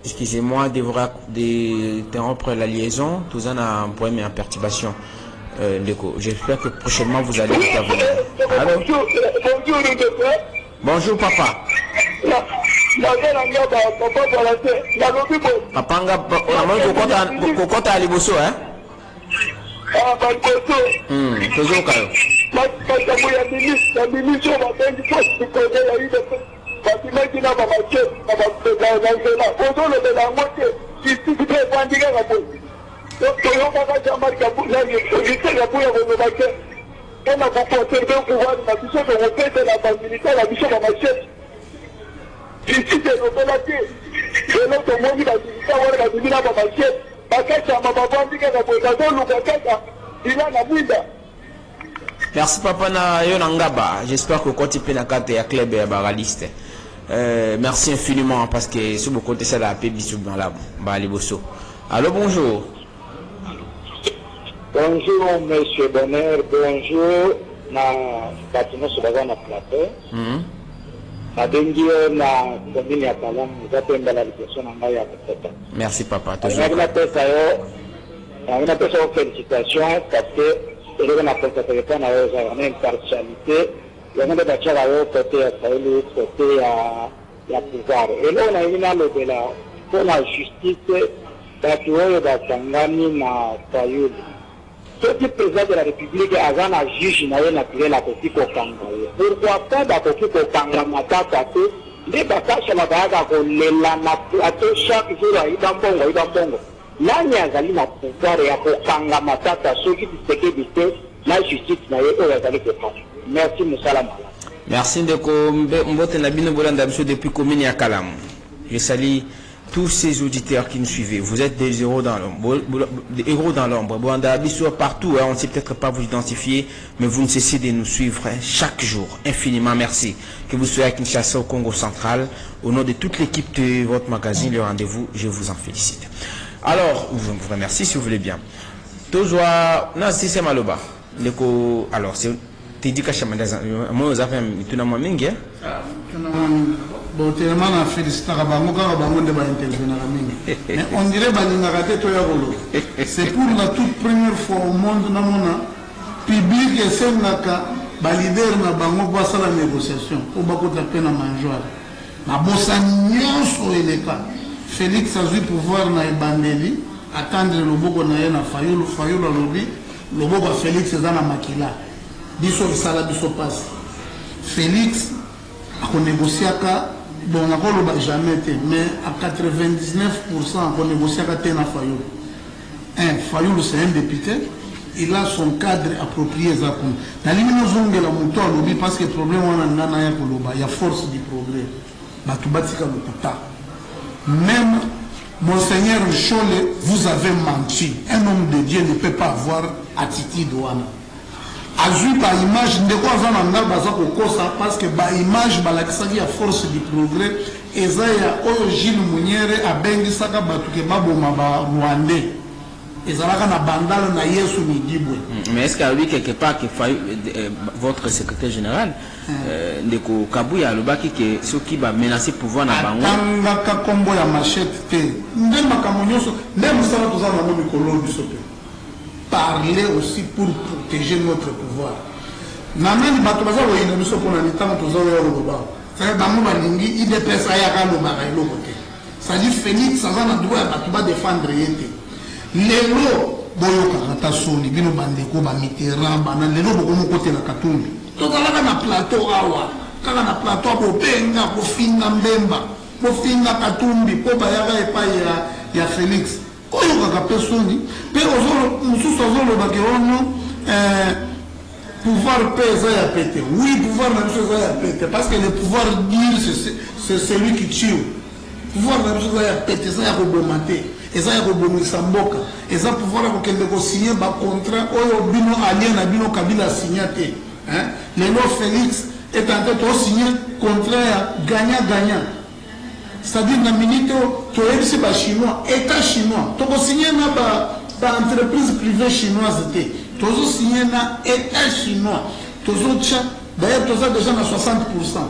excusez-moi d'interrompre la liaison. Tout ça a un problème et une perturbation. J'espère que prochainement vous allez intervenir. Allô? Bonjour papa. Papa, kokota aliboso, hein? Toujours quand merci papa na Yonangaba. J'espère que quand tu peux na carte ya club ya baraliste. Merci infiniment parce que sur beaucoup de ça la paix bisou dans la baliboso. Allô, bonjour. Bonjour monsieur Bonheur, bonjour na bâtiment sur la plateau. Merci papa. Félicitations parce que il y a une impartialité. Il y a un côté à pouvoir. Et là, on a une pour la justice, ce qui président de la République a un juge la petite pourquoi pas la petite les batailles la plateau chaque jour à Idambongo. Là, il y a un pouvoir et à Matata, ceux qui disent la justice n'a pas. Merci, Moussala. Merci de Mbote Nabino Bolanda depuis commune à Kalam. Je salue tous ces auditeurs qui nous suivent. Vous êtes des héros dans l'ombre. Des héros dans l'ombre. Bolanda Abisso partout, on ne sait peut-être pas vous identifier, mais vous ne cessez de nous suivre chaque jour. Infiniment merci. Que vous soyez à Kinshasa, au Congo central, au nom de toute l'équipe de votre magazine, le rendez-vous, je vous en félicite. Alors, je vous remercie si vous voulez bien. Toujours, non, c'est Maloba. Alors, c'est Tidika Chamadaza. Moi, vous avez tout le monde mingi. Bon, tellement la félicité à Bango, car Bango ne va intervenir à Mingi. Mais on dirait que c'est pour la toute première fois au monde, dans mon public et c'est le leader na Bango pour la négociation. Pour beaucoup de peine à manger. Ma bossa nyonso eleka. Félix a eu pouvoir na Ebandeli, attendre le bogo na Fayulu, Fayulu lobby, le bogo Félix est dans la Makila. biso esala biso passe Félix a négocié bon on jamais été mais à 99% on négocié à Tena Fayoul. Fayoul c'est un député, il a son cadre approprié za comme na limino zonge la moto alobi parce que problème on a nana ya koloba il y a force du progrès batubatika lokuta même Monseigneur Chole, vous avez menti. Un homme de Dieu ne peut pas avoir attitude ouana. Azui par image, de quoi on a parce que par image, il y a force du progrès. Et ça y a Gilles Mouniere à Bengi Saka Batuke Babo Maba Rwandais. Et ça va bandal na Yesu Nidibwe. Mais est-ce qu'il y a eu quelque part que votre secrétaire général Ndeko Kabuya Lobaki que ceux qui va menacer pouvoir na bango Tanga kombo ya machette te. Ndema kamonyoso, même ça tous en amont mikolo bisope. Parler aussi pour protéger notre pouvoir. Namani bato baza wo ina biso pona ni tango tous en Yoruba. Ça bango balingi IDPS ayaka lo bakailo kote. Ça dit Félix ça na droit bato ba défendre yete. Lelo boyoka kata soni bino bandeko ba Mitterrand bana lelo bokomo kote na Katumbi tozalaka na plateau awa kaka na plateau bopenga kofinga Mbemba kofinga Katumbi po bayaka epai ya Félix koyoka pe soni pe ozolo mususu ozoloba ke ono pouvoir pesa ya pété oui pouvoir na biso ya pété parce que le pouvoir dire c'est celui qui tue pouvoir na biso ya pété ça ya kobomate et ça y a rebonné Samboka et ça pouvoir signer un contrat ou bino alien à bino Kabila signé le nom Félix est en train de signer contrat gagnant-gagnant c'est-à-dire dans minute tu es ici chinois état chinois tu as signé dans entreprise privée chinoise tu as signé dans état chinois tu as d'ailleurs tu as déjà dans 60%.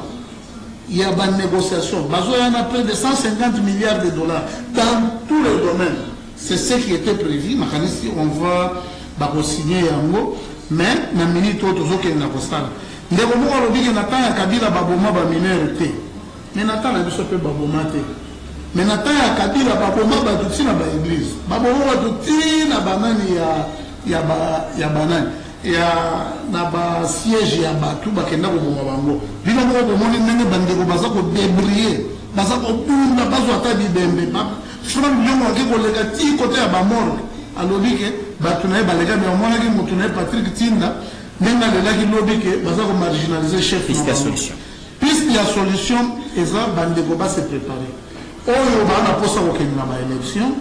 Il y a une négociation. Il y a près de 150 milliards de dollars dans tous les domaines. C'est ce qui était prévu. On va signer yango, mais na minute autre chose qui n'a pas ça. Les romans ont dit que Nathan Kabila baboma ba minorité. Mais Nathan a dit que baboma te. Mais Nathan Kabila baboma ba tuti na ba église. Baboma ba tuti na banani ya banani. Il y a un siège à Batou, qui est là pour Bango. Il y a un bandeko baza ko débrier, baza ko punda bazo ata bibembe. Franck Nyongo qui kolega ti côté ya ba mort. Alobi ke Batou na balega mais omona ki mutu na Patrick Tinda, nenga lela ki lobi ke baza ko marginaliser chef. Piste ya solution. Piste ya solution eza bandeko ba se préparer. Oyo ba na posa ko kenga ba élection,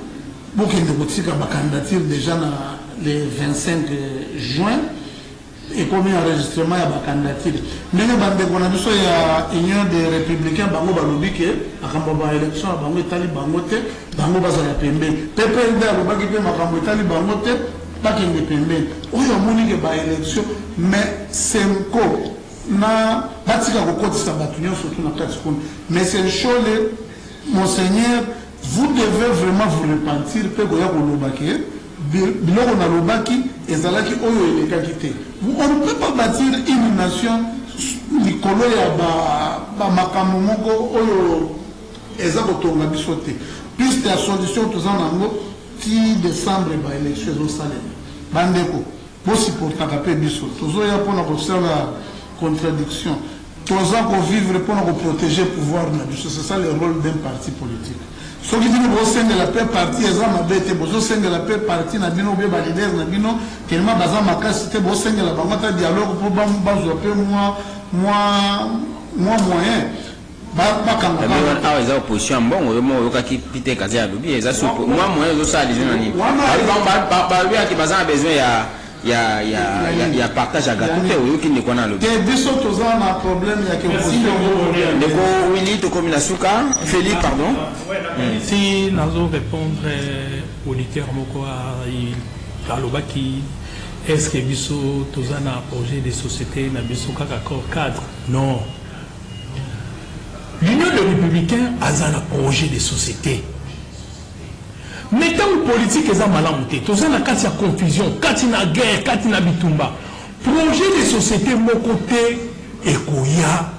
bo kende ko tika ba candidature déjà na le 25 juin et combien d'enregistrements il y a ma candidature. Mais nous avons une union des républicains, bango balobi ke akamba élection bango etali bango te bango bazala pembe. PPRD alobaki pe makambo etali bango te bakende pembe. Oyo amoni ke ba élection mais Semko na batika kokotisa batu nyonso surtout na kati kuna. Mais c'est Chole, Monseigneur, vous devez vraiment vous repentir pe goya kolobaki biloko na lobaki ezalaki oyo elekaki te. On ne peut pas bâtir une nation likolo ya ba makambo moko oyo eza kotonga biso te. Piste ya solution toza nango ti décembre ba élection ezosalela bandeko posupportaka mpe biso tozoya mpona kosala contradiction toza kovivre mpona koprotéger pouvoir na biso. C'est ça le rôle d'un parti politique. Ce qui dit que la paix parti est en bête, la paix parti n'a bino be leader n'a bino tellement bazan makasi te bosen de la bangata dialogue pour bazo pe moyen ba kanga ba eza opposition bon yo ka ki pite kazi ya lobi eza soupe moi moyen zo ça les nani ba lui qui bazan a besoin ya partage à gâteau te oyo ki ne kona lobi te biso toza na problème ya ke opposition ndeko Willy to comme na suka Félix pardon. Si nous répondre auditeur moko à l'obaki, est-ce que biso tozana projet de société na biso kaka accord cadre? Non. L'Union des Républicains a un projet de société. Mais tant que politique est malamuté, tozana kati ya confusion, kati na guerre, kati na bitumba. Projet de société mon côté ekoya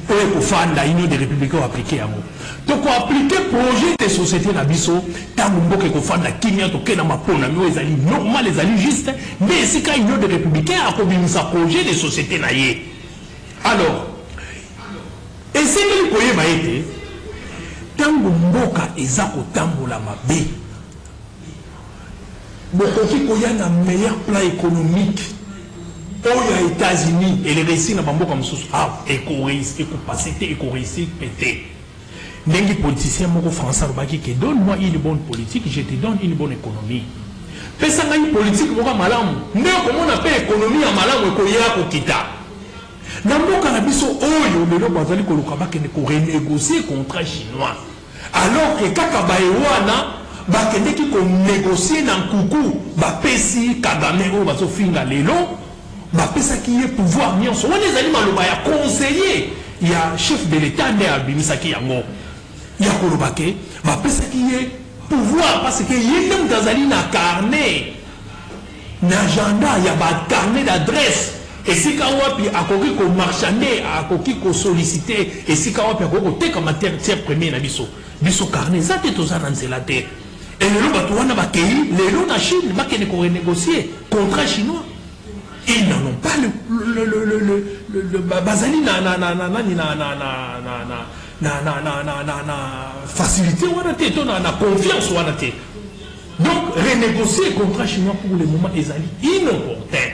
oyo kofanda union des républicains appliqué yango to ko appliquer projet de société na biso tango mboka kofanda kimia to kena mapona mi ezali normal ezali juste mais esika union des républicains akobimisa projet de société na ye alors esengeli koyeba ete tango mboka eza kotambola mabe bokoki koya na meilleur plan économique aux États-Unis et les récits na bamboka mosusu passer réussir pété nengi politicien moko français robaki que donne-moi une bonne politique je te donne une bonne économie pesa ngai politique moko malamu nde komona pe économie ya malamu ekoya kokita na mboka na biso oyo lelo bazali koluka bakende ko renégocier contrat chinois alors que kaka baewana bakendeki ko négocier na nkuku bapesi Kagame oyo bazofinga lelo bapesaki ye pouvoir nyonso wana ezali maloba ya conseiller ya chef de l'état nde abimisaki yango ya koloba ke bapesaki ye pouvoir parce que ye nde moto azali na carnet na agenda ya bacarnet d'adresse esika wapi akoki komarchande akoki kosollicite esika wapi akoki koteka matière première na biso carnet eza te toza na nzela te elelo bato wana bakei lelo na Chine bakende korenégocier contrat chinois. Ils n'en ont pas le bazali facilité na confiance donc renégocier contrat chinois pour le moment ezali inopportun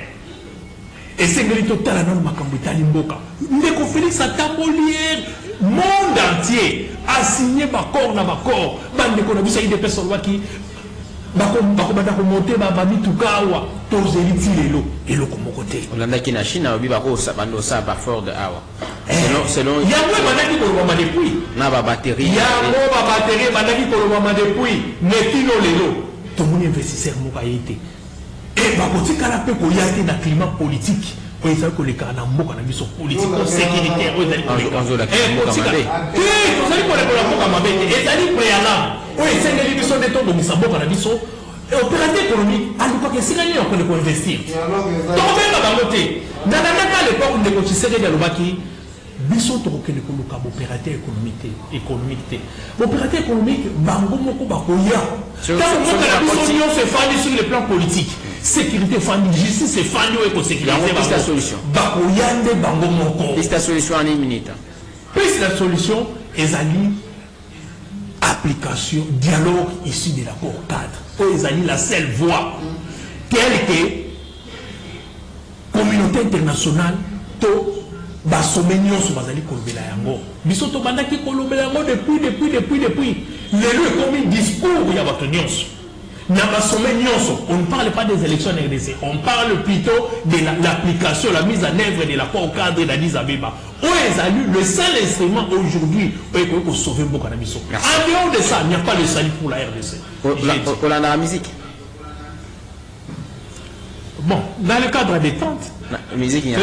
et c'est que total non makambo itali mboka ndeko Félix atambolier monde entier a signé bakor na bakor bandeko na biso ide personne waki bakobanda komonte babamitukawa tozeli ti lelo eloko moko te olandaki na Chine obi bakosa bandosa ba fort de awa selon yango bandaki kolobama depuis na babatterie yango babatterie bandaki kolobama depuis netino lelo tomoni investisseur moko aye te e bakotikala mpe koya te na climat politique oyo ezali koleka na mboka na biso politique sécuritaire oyo ezali tozali kolekola mboka mabe te ezali préalable oyo esengeli biso nde tobongisa mboka na biso opérateur économique alukaka esika nini okende koinvestir tokobenga bango te nananaka à l'époque ndeko Tshisekedi alobaki biso tokokende koluka baopérateur économique te baopérateur économique bango moko bakoya ntango mboka na biso nyonso efandi sur le plan politique sécurité efandi justice efandi oyo ekosécurize bakoya nde bango moko piste ya solution en une minute piste la solution ezali application dialogue issu de l'accord cadre ezali la seule voie telle que communauté internationale to basomé nyonso bazali kolobela yango biso tobandaki kolobela yango depuis lelo ekomi discours ya bato nyonso na basomé nyonso on ne parle pas des élections en RDC on parle plutôt de l'application la mise en œuvre de l'accord cadre d'Addis Abeba le seul instrument aujourd'hui pour sauver beaucoup de mission. En dehors de ça, il n'y a pas de salut pour la RDC. Pour la musique. Bon, dans le cadre des tentes. La musique, il y a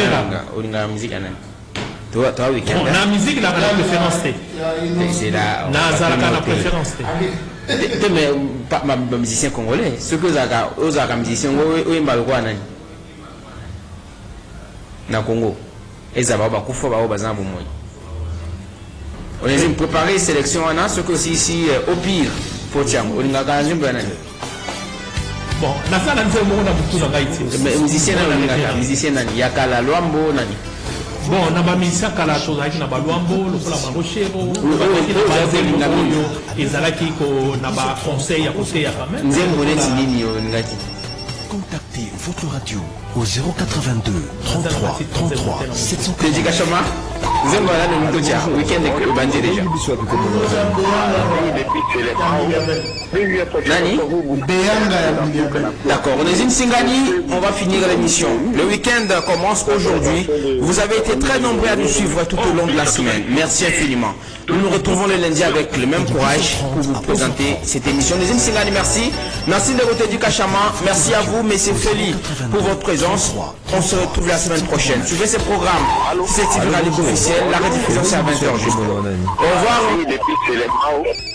la musique. Toi, week-end. La musique, la préférence. C'est la préférence. Mais ma musicien congolais, ce que vous avez musicien, vous avez na Congo. Et ça va beaucoup on est préparé sélection en ce que si au pire faut tiens on a gagné bon la salle nous avons beaucoup dans Haïti musicien nani yakala Luambo nani bon na ba musicien kala tozaki na ba Luambo lokola Marochero na ezalaki ko na ba conseil à côté ya quand même nzembo neti nini yo ngati contactez votre radio au 082 33 33 700. Petit Kachama, vous avez voilà le week-end de Bandé déjà. Nani? D'accord, on est une Singani, on va finir l'émission. Le week-end commence aujourd'hui. Vous avez été très nombreux à nous suivre tout au long de la semaine. Merci infiniment. Nous nous retrouvons le lundi avec le même courage pour vous présenter cette émission. Les Singani, merci. Merci de votre Kachama. Merci à vous, Monsieur Feli, pour votre présence. On se retrouve la semaine prochaine. Suivez ces programmes. C'est TV Radio officiel. La rediffusion c'est à 20h. Au revoir.